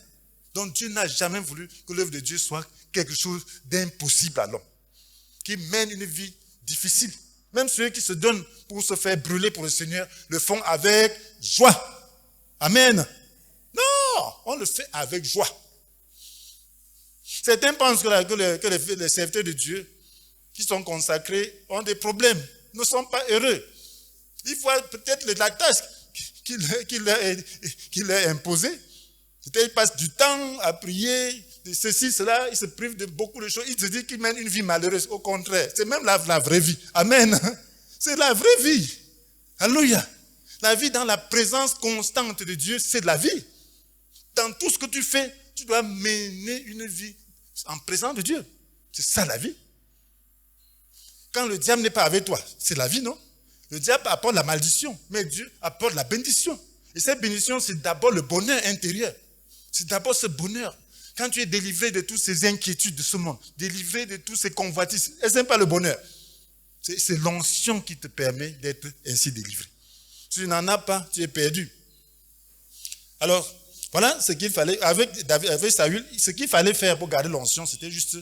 Donc Dieu n'a jamais voulu que l'œuvre de Dieu soit quelque chose d'impossible à l'homme. Qui mène une vie difficile. Même ceux qui se donnent pour se faire brûler pour le Seigneur le font avec joie. Amen. Non, on le fait avec joie. Certains pensent que les serviteurs de Dieu qui sont consacrés ont des problèmes, ne sont pas heureux. Ils voient peut-être la tâche qu'il leur est imposée. Ils passent du temps à prier, de ceci, cela, ils se privent de beaucoup de choses. Ils se disent qu'ils mènent une vie malheureuse. Au contraire, c'est même la vraie vie. Amen. C'est la vraie vie. Alléluia. La vie dans la présence constante de Dieu, c'est de la vie. Dans tout ce que tu fais, tu dois mener une vie en présence de Dieu. C'est ça la vie. Quand le diable n'est pas avec toi, c'est la vie, non? Le diable apporte la malédiction, mais Dieu apporte la bénédiction. Et cette bénédiction, c'est d'abord le bonheur intérieur. C'est d'abord ce bonheur. Quand tu es délivré de toutes ces inquiétudes de ce monde, délivré de tous ces convoitises, ce n'est pas le bonheur. C'est l'onction qui te permet d'être ainsi délivré. Si tu n'en as pas, tu es perdu. Alors, voilà ce qu'il fallait, avec Saül, ce qu'il fallait faire pour garder l'onction, c'était juste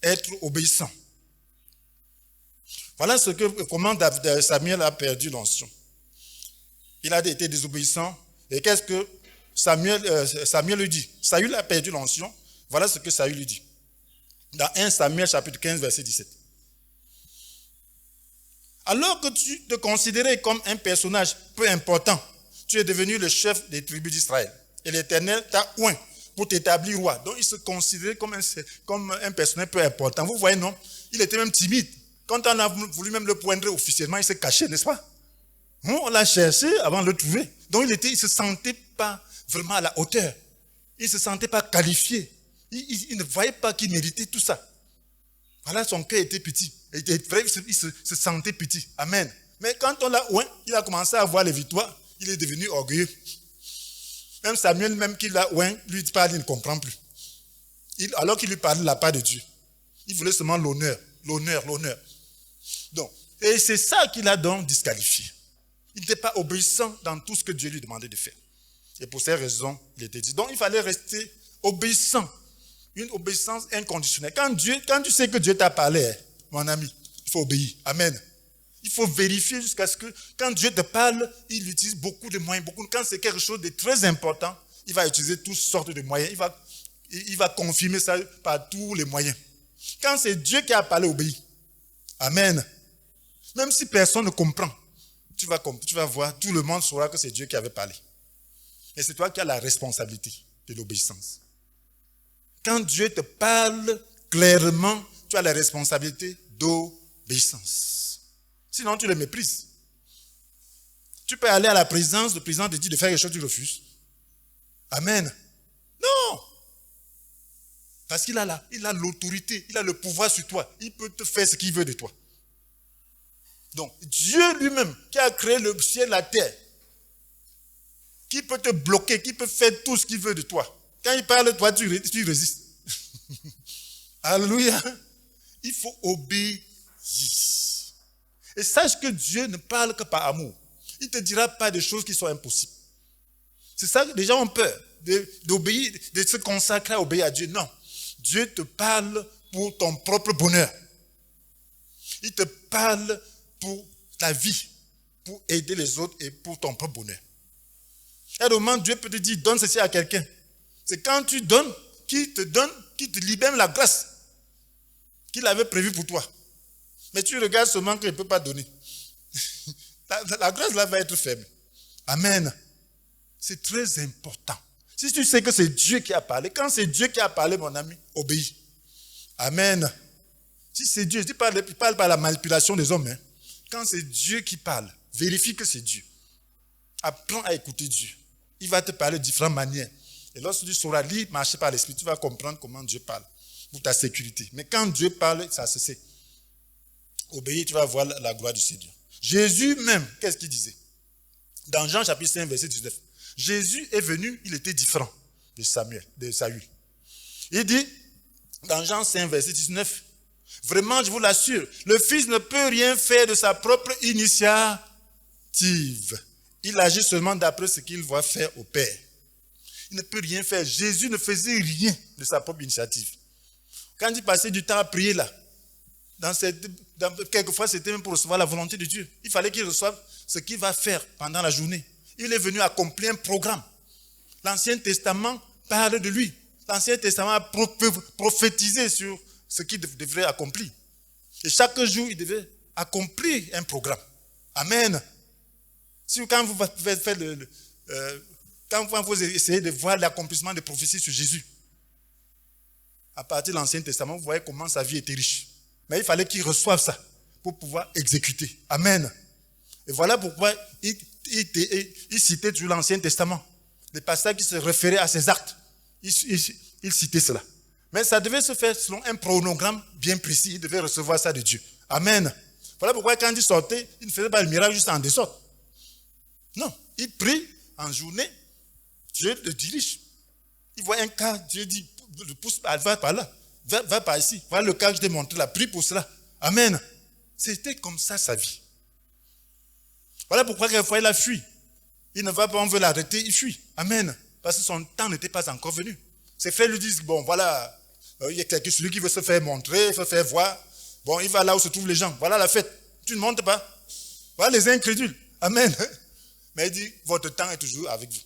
être obéissant. Voilà comment Samuel a perdu l'onction. Il a été désobéissant. Et qu'est-ce que Samuel lui dit? Saül a perdu l'onction. Voilà ce que Saül lui dit. Dans 1 Samuel chapitre 15, verset 17. Alors que tu te considérais comme un personnage peu important, tu es devenu le chef des tribus d'Israël. Et l'Éternel t'a oint pour t'établir roi. Donc il se considérait comme un personnage peu important. Vous voyez, non? Il était même timide. Quand on a voulu même le poindre officiellement, il s'est caché, n'est-ce pas? On l'a cherché avant de le trouver. Donc il ne se sentait pas vraiment à la hauteur. Il ne se sentait pas qualifié. Il ne voyait pas qu'il méritait tout ça. Voilà, son cœur était petit. Il se sentait petit. Amen. Mais quand on l'a oint, il a commencé à voir les victoires. Il est devenu orgueilleux. Même Samuel, même qui l'a oint, lui parle, il ne comprend plus. Alors qu'il lui parlait de la part de Dieu. Il voulait seulement l'honneur. Donc, et c'est ça qu'il a donc disqualifié. Il n'était pas obéissant dans tout ce que Dieu lui demandait de faire. Et pour ces raisons, il était dit. Donc, il fallait rester obéissant. Une obéissance inconditionnelle. Quand tu sais que Dieu t'a parlé, mon ami, il faut obéir. Amen. Il faut vérifier jusqu'à ce que, quand Dieu te parle, il utilise beaucoup de moyens. Quand c'est quelque chose de très important, il va utiliser toutes sortes de moyens. Il va confirmer ça par tous les moyens. Quand c'est Dieu qui a parlé, obéis. Amen. Même si personne ne comprend, tu vas voir, tout le monde saura que c'est Dieu qui avait parlé. Et c'est toi qui as la responsabilité de l'obéissance. Quand Dieu te parle clairement, tu as la responsabilité d'obéissance. Sinon, tu le méprises. Tu peux aller à la présidence, le président te dit de faire quelque chose, tu refuses. Amen. Non. Parce qu'il a l'autorité, il a le pouvoir sur toi. Il peut te faire ce qu'il veut de toi. Donc, Dieu lui-même, qui a créé le ciel et la terre, qui peut te bloquer, qui peut faire tout ce qu'il veut de toi. Quand il parle, toi, tu résistes. Alléluia. Il faut obéir. Et sache que Dieu ne parle que par amour. Il ne te dira pas des choses qui sont impossibles. C'est ça que les gens ont peur, d'obéir, de se consacrer à obéir à Dieu. Non. Dieu te parle pour ton propre bonheur. Il te parle pour ta vie, pour aider les autres et pour ton propre bonheur. À un moment, Dieu peut te dire, donne ceci à quelqu'un. C'est quand tu donnes, qu'il te libère la grâce qu'il avait prévue pour toi. Mais tu regardes seulement qu'il ne peut pas donner. La grâce là va être faible. Amen. C'est très important. Si tu sais que c'est Dieu qui a parlé, quand c'est Dieu qui a parlé, mon ami, obéis. Amen. Si c'est Dieu, je ne parle pas de la manipulation des hommes. Hein. Quand c'est Dieu qui parle, vérifie que c'est Dieu. Apprends à écouter Dieu. Il va te parler de différentes manières. Et lorsque tu sauras lire, marcher par l'esprit, tu vas comprendre comment Dieu parle pour ta sécurité. Mais quand Dieu parle, ça se sait. Obéis, tu vas voir la gloire du Seigneur. Jésus même, qu'est-ce qu'il disait? Dans Jean chapitre 5, verset 19. Jésus est venu, il était différent de Saül. Il dit, dans Jean 5, verset 19, vraiment, je vous l'assure, le Fils ne peut rien faire de sa propre initiative. Il agit seulement d'après ce qu'il voit faire au Père. Il ne peut rien faire. Jésus ne faisait rien de sa propre initiative. Quand il passait du temps à prier là, quelquefois c'était même pour recevoir la volonté de Dieu. Il fallait qu'il reçoive ce qu'il va faire pendant la journée. Il est venu accomplir un programme. L'Ancien Testament parle de lui. L'Ancien Testament a prophétisé sur ce qu'il devrait accomplir. Et chaque jour, il devait accomplir un programme. Amen. Quand vous essayez de voir l'accomplissement des prophéties sur Jésus, à partir de l'Ancien Testament, vous voyez comment sa vie était riche. Mais il fallait qu'il reçoive ça pour pouvoir exécuter. Amen. Et voilà pourquoi il citait toujours l'Ancien Testament. Les passages qui se référaient à ses actes, il citait cela. Mais ça devait se faire selon un chronogramme bien précis. Il devait recevoir ça de Dieu. Amen. Voilà pourquoi quand il sortait, il ne faisait pas le miracle juste en désordre. Non, il prie en journée, Dieu le dirige. Il voit un cas, Dieu dit, pousse, va par là, va par ici. Voilà le cas que je t'ai montré là, prie pour cela. Amen. C'était comme ça sa vie. Voilà pourquoi quelquefois il a fui. Il ne va pas, on veut l'arrêter, il fuit. Amen. Parce que son temps n'était pas encore venu. Ses frères lui disent, bon voilà, il y a celui qui veut se faire montrer, se faire voir. Bon, il va là où se trouvent les gens. Voilà la fête. Tu ne montes pas. Voilà les incrédules. Amen. Mais il dit, votre temps est toujours avec vous.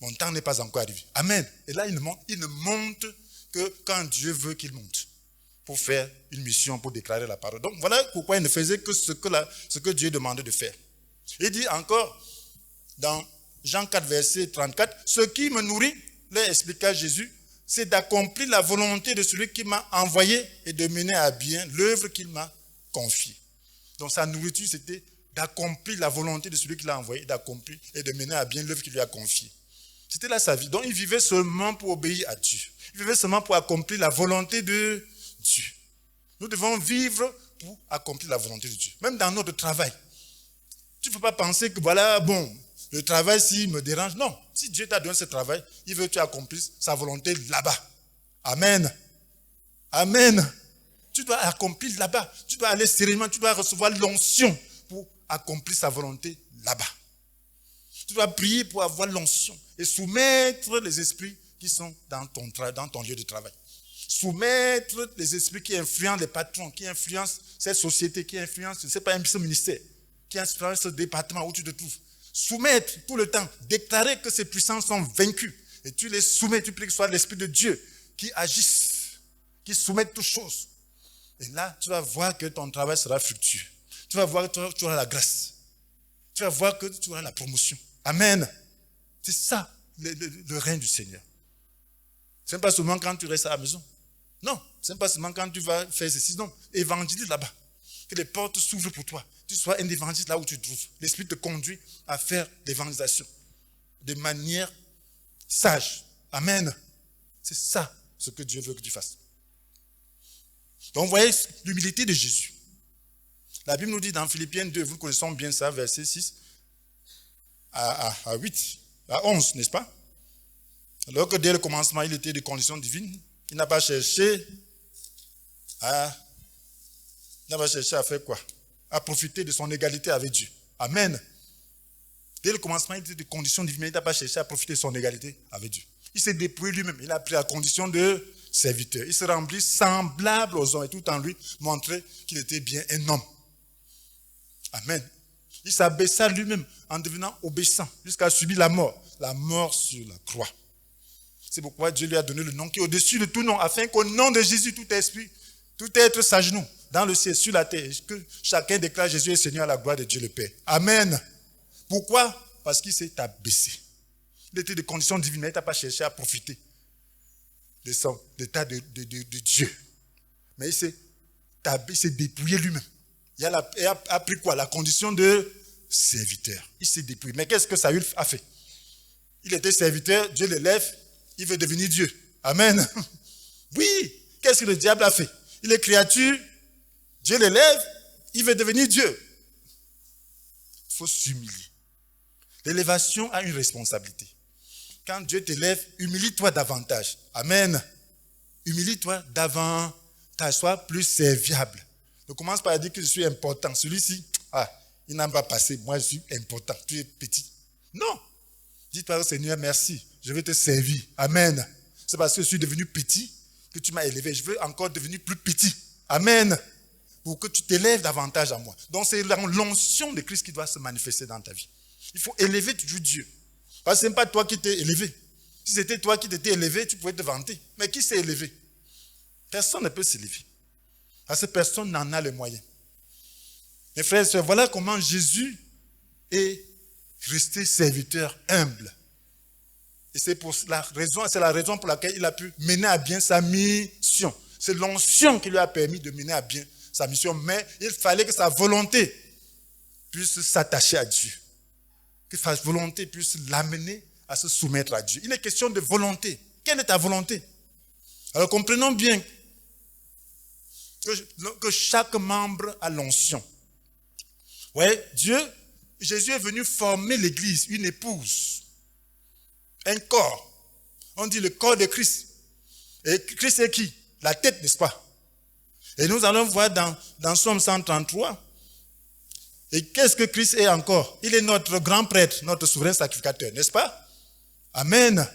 Mon temps n'est pas encore arrivé. Amen. Et là, il ne monte que quand Dieu veut qu'il monte. Pour faire une mission, pour déclarer la parole. Donc voilà pourquoi il ne faisait que ce que Dieu demandait de faire. Il dit encore, dans Jean 4, verset 34, « Ce qui me nourrit, leur expliqua Jésus, c'est d'accomplir la volonté de celui qui m'a envoyé et de mener à bien l'œuvre qu'il m'a confiée. » Donc sa nourriture, c'était d'accomplir la volonté de celui qui l'a envoyé, d'accomplir et de mener à bien l'œuvre qu'il lui a confiée. C'était là sa vie. Donc il vivait seulement pour obéir à Dieu. Il vivait seulement pour accomplir la volonté de Dieu. Nous devons vivre pour accomplir la volonté de Dieu. Même dans notre travail. Tu ne peux pas penser que voilà, bon, le travail s'il me dérange. Non, si Dieu t'a donné ce travail, il veut que tu accomplisses sa volonté là-bas. Amen. Amen. Tu dois accomplir là-bas. Tu dois aller sereinement, tu dois recevoir l'onction pour accomplir sa volonté là-bas. Tu dois prier pour avoir l'onction et soumettre les esprits qui sont dans ton lieu de travail. Soumettre les esprits qui influencent les patrons, qui influencent cette société, qui influencent, je ne sais pas, ce ministère, qui influencent ce département où tu te trouves. Soumettre tout le temps, déclarer que ces puissances sont vaincues. Et tu les soumets, tu pries que ce soit l'Esprit de Dieu qui agisse, qui soumette toutes choses. Et là, tu vas voir que ton travail sera fructueux. Tu vas voir que tu auras la grâce. Tu vas voir que tu auras la promotion. Amen. C'est ça, le règne du Seigneur. Ce n'est pas seulement quand tu restes à la maison. Non, ce n'est pas seulement quand tu vas faire ceci. Non, évangélise là-bas. Que les portes s'ouvrent pour toi. Tu sois un évangéliste là où tu te trouves. L'Esprit te conduit à faire l'évangélisation de manière sage. Amen. C'est ça ce que Dieu veut que tu fasses. Donc, vous voyez l'humilité de Jésus. La Bible nous dit dans Philippiens 2, vous connaissez bien ça, verset 6 à 8, à 11, n'est-ce pas? Alors que dès le commencement, il était de condition divine, il n'a pas cherché à faire quoi? À profiter de son égalité avec Dieu. Amen. Dès le commencement, il était de condition divine, il n'a pas cherché à profiter de son égalité avec Dieu. Il s'est dépouillé lui-même, il a pris la condition de serviteur. Il se remplit semblable aux hommes et tout en lui montrait qu'il était bien un homme. Amen. Il s'abaissa lui-même en devenant obéissant jusqu'à subir la mort sur la croix. C'est pourquoi Dieu lui a donné le nom qui est au-dessus de tout nom, afin qu'au nom de Jésus, tout esprit, tout être s'agenouille dans le ciel, sur la terre, que chacun déclare Jésus est Seigneur à la gloire de Dieu le Père. Amen. Pourquoi? Parce qu'il s'est abaissé. Il était de condition divine, mais il n'a pas cherché à profiter de son état de Dieu. Mais il s'est dépouillé lui-même. Il a pris quoi? La condition de serviteur. Il s'est dépouillé. Mais qu'est-ce que Saül a fait? Il était serviteur, Dieu l'élève, il veut devenir Dieu. Amen. Oui, qu'est-ce que le diable a fait? Il est créature, Dieu l'élève, il veut devenir Dieu. Il faut s'humilier. L'élévation a une responsabilité. Quand Dieu t'élève, humilie-toi davantage. Amen. Humilie-toi davantage. Sois plus serviable. Ne commence pas à dire que je suis important. Celui-ci, il n'a pas passé. Moi, je suis important. Tu es petit. Non. Dis-toi au Seigneur, merci. Je vais te servir. Amen. C'est parce que je suis devenu petit que tu m'as élevé. Je veux encore devenir plus petit. Amen. Pour que tu t'élèves davantage à moi. Donc, c'est l'onction de Christ qui doit se manifester dans ta vie. Il faut élever toujours Dieu. Parce que ce n'est pas toi qui t'es élevé. Si c'était toi qui t'étais élevé, tu pouvais te vanter. Mais qui s'est élevé? Personne ne peut s'élever. Parce que personne n'en a les moyens. Mes frères et sœurs, voilà comment Jésus est resté serviteur humble. Et c'est la raison pour laquelle il a pu mener à bien sa mission. C'est l'onction qui lui a permis de mener à bien sa mission. Mais il fallait que sa volonté puisse s'attacher à Dieu. Que sa volonté puisse l'amener à se soumettre à Dieu. Il est question de volonté. Quelle est ta volonté? Alors comprenons bien que chaque membre a l'onction. Ouais, Jésus est venu former l'église, une épouse, un corps. On dit le corps de Christ. Et Christ est qui? La tête, n'est-ce pas? Et nous allons voir dans Somme 133. Et qu'est-ce que Christ est encore? Il est notre grand prêtre, notre souverain sacrificateur, n'est-ce pas? Amen.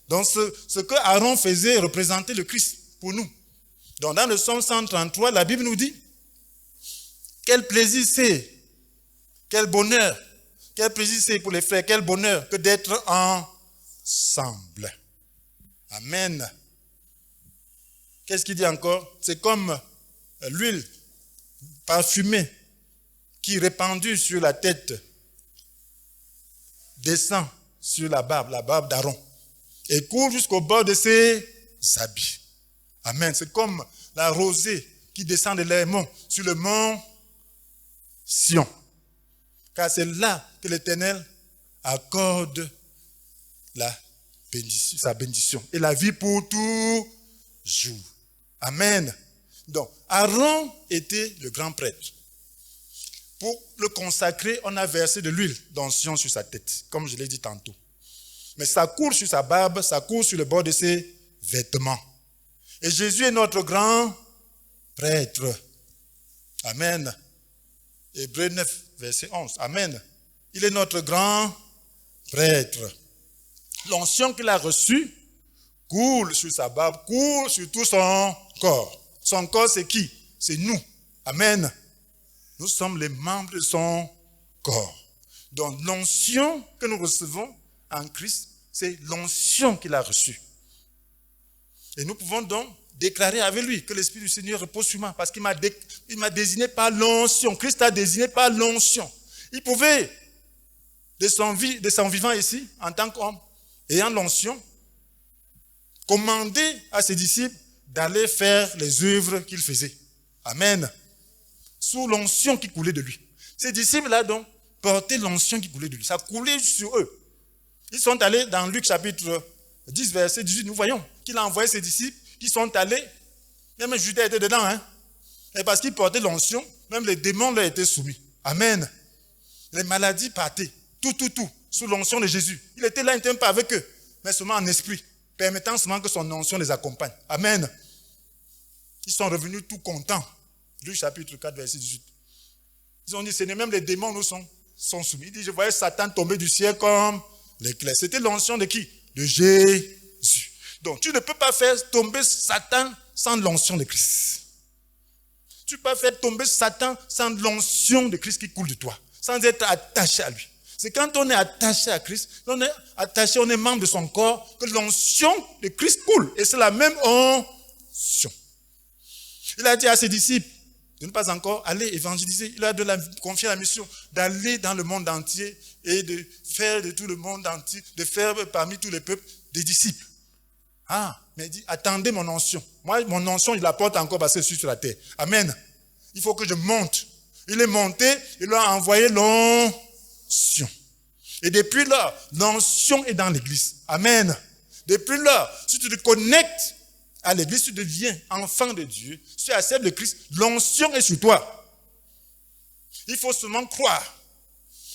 Donc ce que Aaron faisait représentait le Christ pour nous. Donc dans le Somme 133, la Bible nous dit, quel plaisir c'est, quel bonheur, quel plaisir c'est pour les frères, quel bonheur que d'être ensemble. Amen. Qu'est-ce qu'il dit encore? C'est comme l'huile parfumée qui répandue sur la tête descend sur la barbe d'Aaron et court jusqu'au bord de ses habits. Amen. C'est comme la rosée qui descend de l'Hermon sur le mont Sion. Car c'est là que l'Éternel accorde la sa bénédiction et la vie pour toujours. Amen. Donc, Aaron était le grand prêtre. Pour le consacrer, on a versé de l'huile d'onction sur sa tête, comme je l'ai dit tantôt. Mais ça coule sur sa barbe, ça coule sur le bord de ses vêtements. Et Jésus est notre grand prêtre. Amen. Hébreux 9, verset 11. Amen. Il est notre grand prêtre. L'onction qu'il a reçue coule sur sa barbe, coule sur tout son corps. Son corps, c'est qui? C'est nous. Amen. Nous sommes les membres de son corps. Donc, l'onction que nous recevons en Christ, c'est l'onction qu'il a reçue. Et nous pouvons donc déclarer avec lui que l'Esprit du Seigneur repose sur moi parce qu'il m'a désigné par l'onction. Christ a désigné par l'onction. Il pouvait, de son vivant ici, en tant qu'homme, ayant l'onction, commander à ses disciples d'aller faire les œuvres qu'il faisait. Amen. Sous l'onction qui coulait de lui. Ces disciples-là, donc, portaient l'onction qui coulait de lui. Ça coulait sur eux. Ils sont allés dans Luc chapitre 10, verset 18. Nous voyons qu'il a envoyé ses disciples qui sont allés. Même Judas était dedans. Et parce qu'ils portaient l'onction, même les démons leur étaient soumis. Amen. Les maladies partaient. Tout, sous l'onction de Jésus. Il était là, il n'était pas avec eux, mais seulement en esprit, permettant seulement que son onction les accompagne. Amen. Ils sont revenus tout contents. Luc chapitre 4, verset 18. Ils ont dit, Seigneur, même les démons nous sont soumis. Il dit, je voyais Satan tomber du ciel comme l'éclair. C'était l'onction de qui? De Jésus. Donc, tu ne peux pas faire tomber Satan sans l'onction de Christ. Tu ne peux pas faire tomber Satan sans l'onction de Christ qui coule de toi, sans être attaché à lui. C'est quand on est attaché à Christ, on est membre de son corps, que l'onction de Christ coule. Et c'est la même onction. Il a dit à ses disciples de ne pas encore aller évangéliser. Il a confié la mission d'aller dans le monde entier et de faire de tout le monde entier, de faire parmi tous les peuples des disciples. Mais il dit, attendez mon onction. Moi, mon onction, il la porte encore parce que je suis sur la terre. Amen. Il faut que je monte. Il est monté, il leur a envoyé l'onction. Et depuis là, l'onction est dans l'église. Amen. Depuis là, si tu te connectes à l'église, tu deviens enfant de Dieu. Si tu acceptes le Christ, l'onction est sur toi. Il faut seulement croire.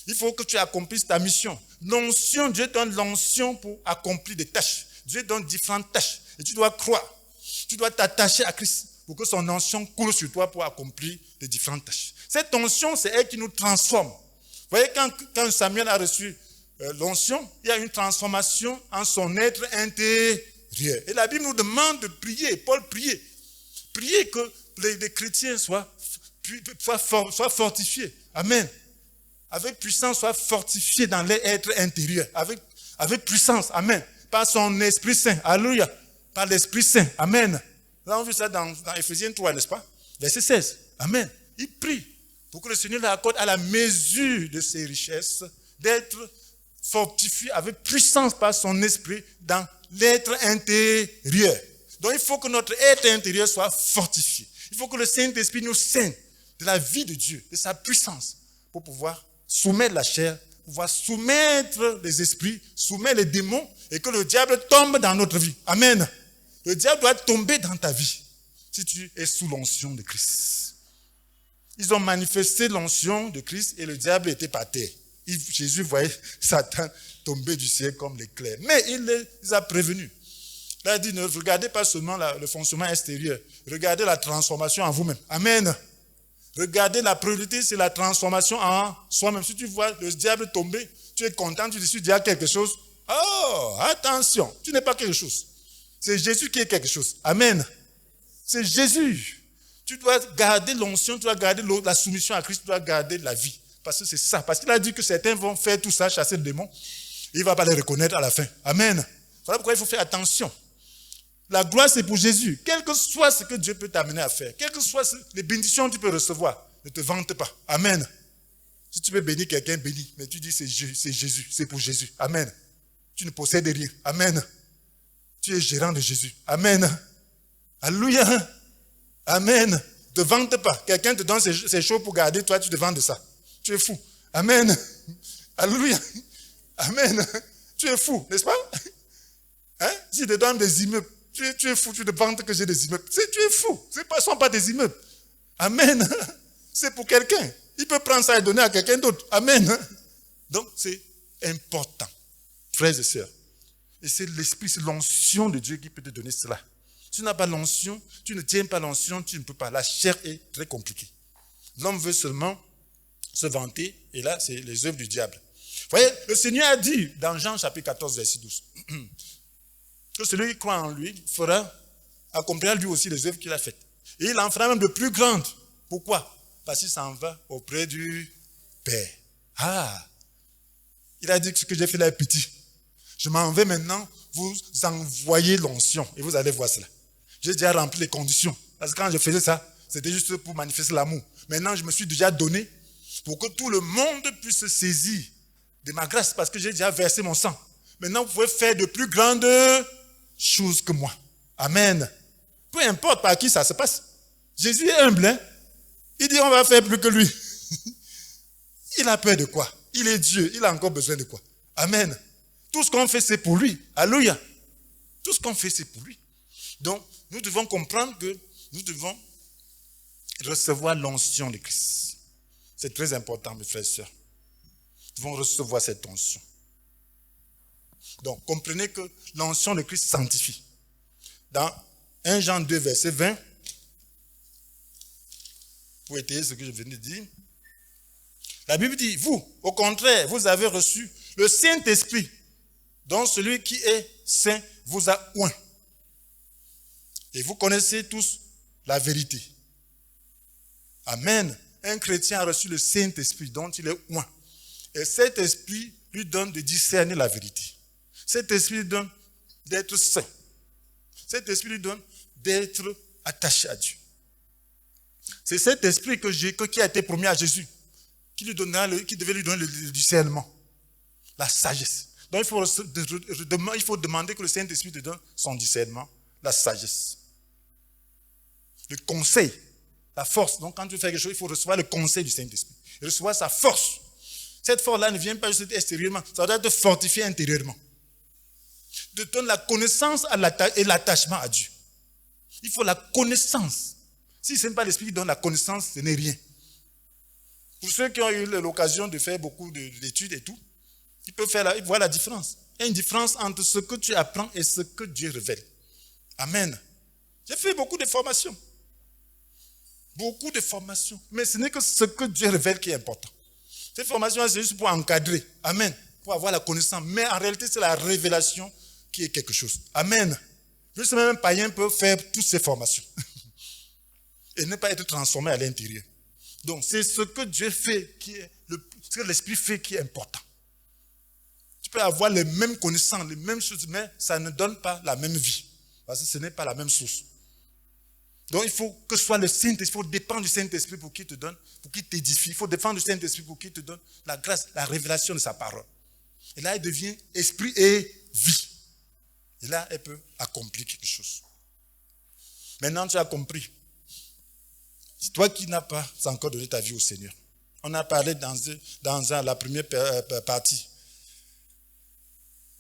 Il faut que tu accomplisses ta mission. L'onction, Dieu donne l'onction pour accomplir des tâches. Dieu donne différentes tâches. Et tu dois croire. Tu dois t'attacher à Christ pour que son onction coule sur toi pour accomplir les différentes tâches. Cette onction, c'est elle qui nous transforme. Vous voyez, quand Samuel a reçu l'onction, il y a une transformation en son être intérieur. Et la Bible nous demande de prier. Paul priait. Prier que les chrétiens soient fortifiés. Amen. Avec puissance, soient fortifiés dans leur être intérieur. Avec puissance. Amen. Par son Esprit Saint. Alléluia. Par l'Esprit Saint. Amen. Nous avons vu ça dans Éphésiens 3, n'est-ce pas? Verset 16. Amen. Il prie pour que le Seigneur leur accorde à la mesure de ses richesses d'être fortifié avec puissance par son esprit dans l'être intérieur. Donc il faut que notre être intérieur soit fortifié. Il faut que le Saint-Esprit nous saigne de la vie de Dieu, de sa puissance, pour pouvoir soumettre la chair, pouvoir soumettre les esprits, soumettre les démons, et que le diable tombe dans notre vie. Amen. Le diable doit tomber dans ta vie si tu es sous l'onction de Christ. Ils ont manifesté l'onction de Christ et le diable était par terre. Jésus voyait Satan tomber du ciel comme l'éclair. Mais il les a prévenus. Là, il dit, ne regardez pas seulement le fonctionnement extérieur. Regardez la transformation en vous-même. Amen. Regardez la priorité, c'est la transformation en soi-même. Si tu vois le diable tomber, tu es content, tu dis, il y a quelque chose. Oh, attention, tu n'es pas quelque chose. C'est Jésus qui est quelque chose. Amen. C'est Jésus. Tu dois garder l'onction, tu dois garder la soumission à Christ, tu dois garder la vie. Parce que c'est ça. Parce qu'il a dit que certains vont faire tout ça, chasser le démon. Il ne va pas les reconnaître à la fin. Amen. Voilà pourquoi il faut faire attention. La gloire, c'est pour Jésus. Quel que soit ce que Dieu peut t'amener à faire, quelles que soient les bénédictions que tu peux recevoir, ne te vante pas. Amen. Si tu peux bénir quelqu'un, bénis. Mais tu dis c'est Jésus, c'est pour Jésus. Amen. Tu ne possèdes rien. Amen. Tu es gérant de Jésus. Amen. Alléluia. Amen. Ne te vante pas. Quelqu'un te donne ses choses pour garder, toi tu te vantes de ça. Tu es fou. Amen. Alléluia. Amen. Tu es fou, n'est-ce pas? Hein? Si je te donne des immeubles, tu es fou, tu te vantes que j'ai des immeubles. Tu es fou. Ce ne sont pas des immeubles. Amen. C'est pour quelqu'un. Il peut prendre ça et donner à quelqu'un d'autre. Amen. Donc, c'est important, frères et sœurs. Et c'est l'esprit, c'est l'onction de Dieu qui peut te donner cela. Si tu n'as pas l'onction, tu ne tiens pas l'onction, tu ne peux pas. La chair est très compliquée. L'homme veut seulement se vanter, et là, c'est les œuvres du diable. Vous voyez, le Seigneur a dit dans Jean chapitre 14, verset 12, que celui qui croit en lui accomplira lui aussi les œuvres qu'il a faites. Et il en fera même de plus grandes. Pourquoi? Parce qu'il s'en va auprès du Père. Ah! Il a dit que ce que j'ai fait là est petit. Je m'en vais maintenant, vous envoyez l'onction et vous allez voir cela. J'ai déjà rempli les conditions. Parce que quand je faisais ça, c'était juste pour manifester l'amour. Maintenant, je me suis déjà donné pour que tout le monde puisse se saisir de ma grâce parce que j'ai déjà versé mon sang. Maintenant, vous pouvez faire de plus grandes choses que moi. Amen. Peu importe par qui ça se passe. Jésus est humble. Hein? Il dit on va faire plus que lui. Il a peur de quoi? Il est Dieu. Il a encore besoin de quoi? Amen. Tout ce qu'on fait, c'est pour lui. Alléluia. Tout ce qu'on fait, c'est pour lui. Donc, nous devons comprendre que nous devons recevoir l'onction de Christ. C'est très important, mes frères et sœurs. Nous devons recevoir cette onction. Donc, comprenez que l'onction de Christ sanctifie. Dans 1 Jean 2, verset 20, pour étayer ce que je venais de dire, la Bible dit, vous, au contraire, vous avez reçu le Saint-Esprit, dont celui qui est saint vous a oint. Et vous connaissez tous la vérité. Amen. Un chrétien a reçu le Saint-Esprit dont il est oint. Et cet esprit lui donne de discerner la vérité. Cet esprit lui donne d'être saint. Cet esprit lui donne d'être attaché à Dieu. C'est cet esprit qui a été promis à Jésus, qui devait lui donner le discernement, la sagesse. Donc il faut demander que le Saint-Esprit te donne son discernement, la sagesse, le conseil, la force. Donc quand tu fais quelque chose, il faut recevoir le conseil du Saint-Esprit, recevoir sa force. Cette force-là ne vient pas juste extérieurement, ça doit te fortifier intérieurement. Te donne la connaissance et l'attachement à Dieu. Il faut la connaissance. Si ce n'est pas l'Esprit qui donne la connaissance, ce n'est rien. Pour ceux qui ont eu l'occasion de faire beaucoup d'études et tout, ils voient la différence. Il y a une différence entre ce que tu apprends et ce que Dieu révèle. Amen. J'ai fait beaucoup de formations. Beaucoup de formations. Mais ce n'est que ce que Dieu révèle qui est important. Cette formation, c'est juste pour encadrer. Amen. Pour avoir la connaissance. Mais en réalité, c'est la révélation qui est quelque chose. Amen. Juste même un païen peut faire toutes ces formations. Et ne pas être transformé à l'intérieur. Donc, c'est ce que Dieu fait, ce que l'Esprit fait qui est important. Tu peux avoir les mêmes connaissances, les mêmes choses, mais ça ne donne pas la même vie. Parce que ce n'est pas la même source. Donc, il faut que ce soit le Saint-Esprit, il faut dépendre du Saint-Esprit pour qu'il te donne, pour qu'il t'édifie. Il faut dépendre du Saint-Esprit pour qu'il te donne la grâce, la révélation de sa parole. Et là, il devient esprit et vie. Et là, elle peut accomplir quelque chose. Maintenant, tu as compris. C'est toi qui n'as pas encore donné ta vie au Seigneur. On a parlé dans la première partie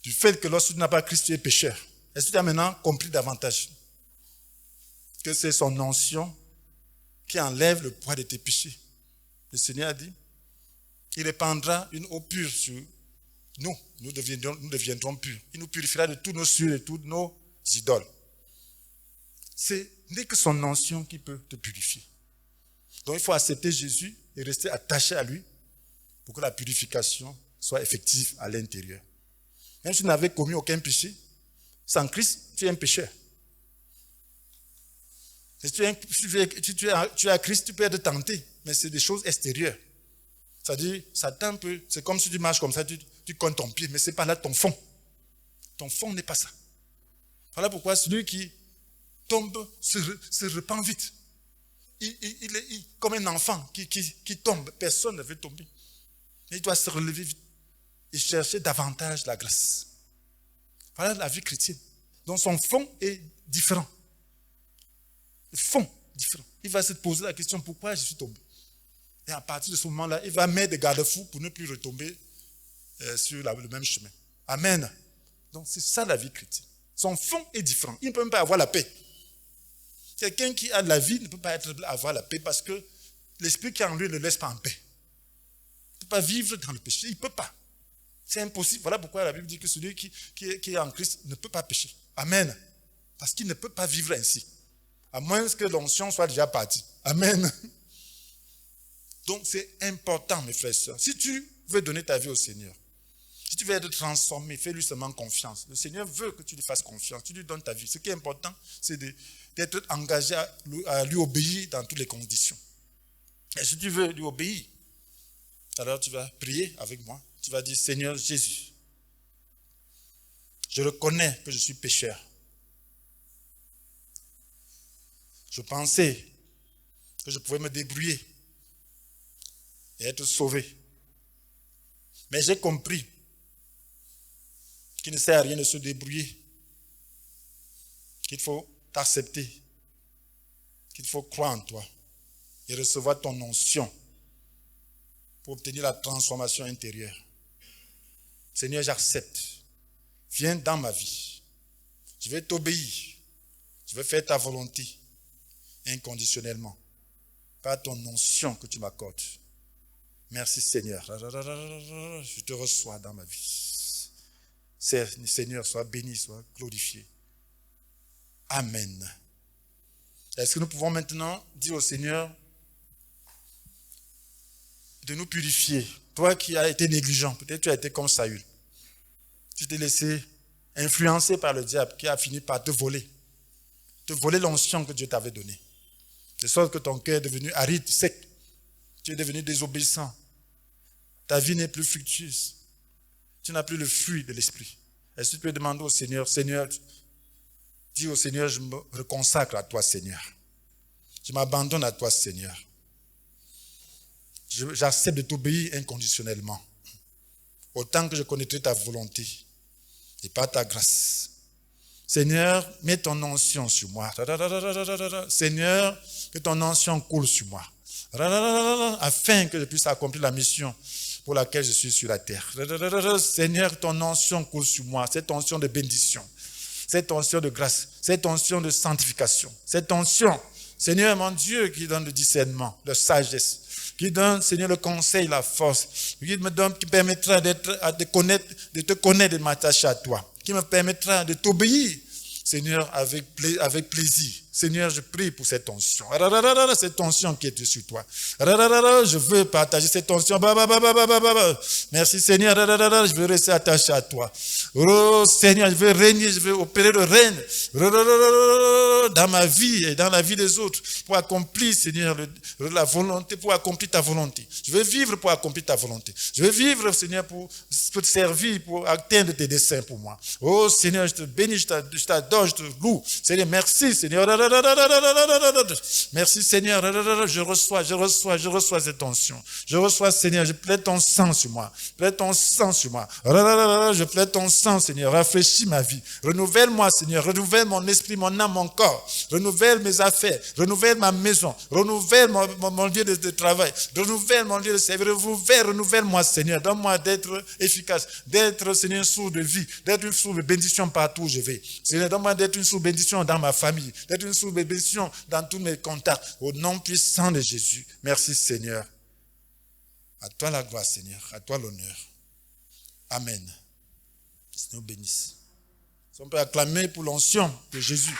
du fait que lorsque tu n'as pas Christ, tu es pécheur. Est-ce que tu as maintenant compris davantage que c'est son onction qui enlève le poids de tes péchés? Le Seigneur a dit, il répandra une eau pure sur nous. Nous deviendrons purs. Il nous purifiera de tous nos souillures et de toutes nos idoles. Ce n'est que son onction qui peut te purifier. Donc il faut accepter Jésus et rester attaché à lui pour que la purification soit effective à l'intérieur. Même si tu n'avais commis aucun péché, sans Christ, tu es un pécheur. Si tu as Christ, tu peux être tenté, mais c'est des choses extérieures. C'est-à-dire, Satan c'est comme si tu marches comme ça, tu comptes ton pied, mais ce n'est pas là ton fond. Ton fond n'est pas ça. Voilà pourquoi celui qui tombe se repent vite. Il est comme un enfant qui tombe. Personne ne veut tomber. Mais il doit se relever vite et chercher davantage la grâce. Voilà la vie chrétienne. Donc son fond est différent. Le fond différent. Il va se poser la question, pourquoi je suis tombé? Et à partir de ce moment-là, il va mettre des garde-fous pour ne plus retomber sur le même chemin. Amen. Donc c'est ça la vie chrétienne. Son fond est différent. Il ne peut même pas avoir la paix. Quelqu'un qui a de la vie ne peut pas avoir la paix parce que l'esprit qui est en lui ne le laisse pas en paix. Il ne peut pas vivre dans le péché. Il ne peut pas. C'est impossible. Voilà pourquoi la Bible dit que celui qui est en Christ ne peut pas pécher. Amen. Parce qu'il ne peut pas vivre ainsi. À moins que l'onction soit déjà partie. Amen. Donc c'est important, mes frères et sœurs. Si tu veux donner ta vie au Seigneur, si tu veux être transformé, fais-lui seulement confiance. Le Seigneur veut que tu lui fasses confiance. Tu lui donnes ta vie. Ce qui est important, c'est d'être engagé à lui obéir dans toutes les conditions. Et si tu veux lui obéir, alors tu vas prier avec moi. Tu vas dire, Seigneur Jésus, je reconnais que je suis pécheur. Je pensais que je pouvais me débrouiller et être sauvé. Mais j'ai compris qu'il ne sert à rien de se débrouiller, qu'il faut t'accepter, qu'il faut croire en toi et recevoir ton onction pour obtenir la transformation intérieure. Seigneur, j'accepte. Viens dans ma vie. Je vais t'obéir. Je vais faire ta volonté inconditionnellement par ton onction que tu m'accordes. Merci Seigneur. Je te reçois dans ma vie. Seigneur, sois béni, sois glorifié. Amen. Est-ce que nous pouvons maintenant dire au Seigneur de nous purifier? Toi qui as été négligent, peut-être tu as été comme Saül. Tu t'es laissé influencer par le diable qui a fini par te voler l'onction que Dieu t'avait donnée. De sorte que ton cœur est devenu aride, sec. Tu es devenu désobéissant. Ta vie n'est plus fructueuse. Tu n'as plus le fruit de l'esprit. Est-ce que tu peux demander au Seigneur, Seigneur, dis au Seigneur, je me reconsacre à toi, Seigneur. Je m'abandonne à toi, Seigneur. J'accepte de t'obéir inconditionnellement. Autant que je connaîtrai ta volonté et par ta grâce. Seigneur, mets ton onction sur moi. Seigneur, que ton onction coule sur moi. Afin que je puisse accomplir la mission pour laquelle je suis sur la terre. Seigneur, que ton onction coule sur moi. Cette onction de bénédiction, cette onction de grâce, cette onction de sanctification, cette onction, Seigneur mon Dieu, qui donne le discernement, la sagesse, qui donne, Seigneur, le conseil, la force, qui me donne, qui permettra de te connaître, de m'attacher à toi, qui me permettra de t'obéir, Seigneur, avec plaisir. Seigneur, je prie pour cette onction. Cette onction qui est sur toi. Je veux partager cette onction. Merci Seigneur. Je veux rester attaché à toi. Oh Seigneur, je veux régner, je veux opérer le règne dans ma vie et dans la vie des autres pour accomplir, Seigneur, la volonté, pour accomplir ta volonté. Je veux vivre pour accomplir ta volonté. Je veux vivre, Seigneur, pour te servir, pour atteindre tes desseins pour moi. Oh Seigneur, je te bénis, je t'adore, je te loue. Seigneur, merci Seigneur. Merci Seigneur, je reçois cette onction. Je reçois Seigneur, je plaide ton sang sur moi. Plaide ton sang sur moi. Je plaide ton sang Seigneur, rafraîchis ma vie. Renouvelle-moi Seigneur, renouvelle mon esprit, mon âme, mon corps. Renouvelle mes affaires, renouvelle ma maison, renouvelle mon lieu de travail, renouvelle mon lieu de service, renouvelle-moi Seigneur. Donne-moi d'être efficace, d'être Seigneur source de vie, d'être une source de bénédiction partout où je vais. Seigneur, donne-moi d'être une source de bénédiction dans ma famille, d'être une source de bénédiction dans tous mes contacts. Au nom puissant de Jésus. Merci Seigneur. À toi la gloire Seigneur, à toi l'honneur. Amen. Seigneur bénisse. On peut acclamer pour l'onction de Jésus.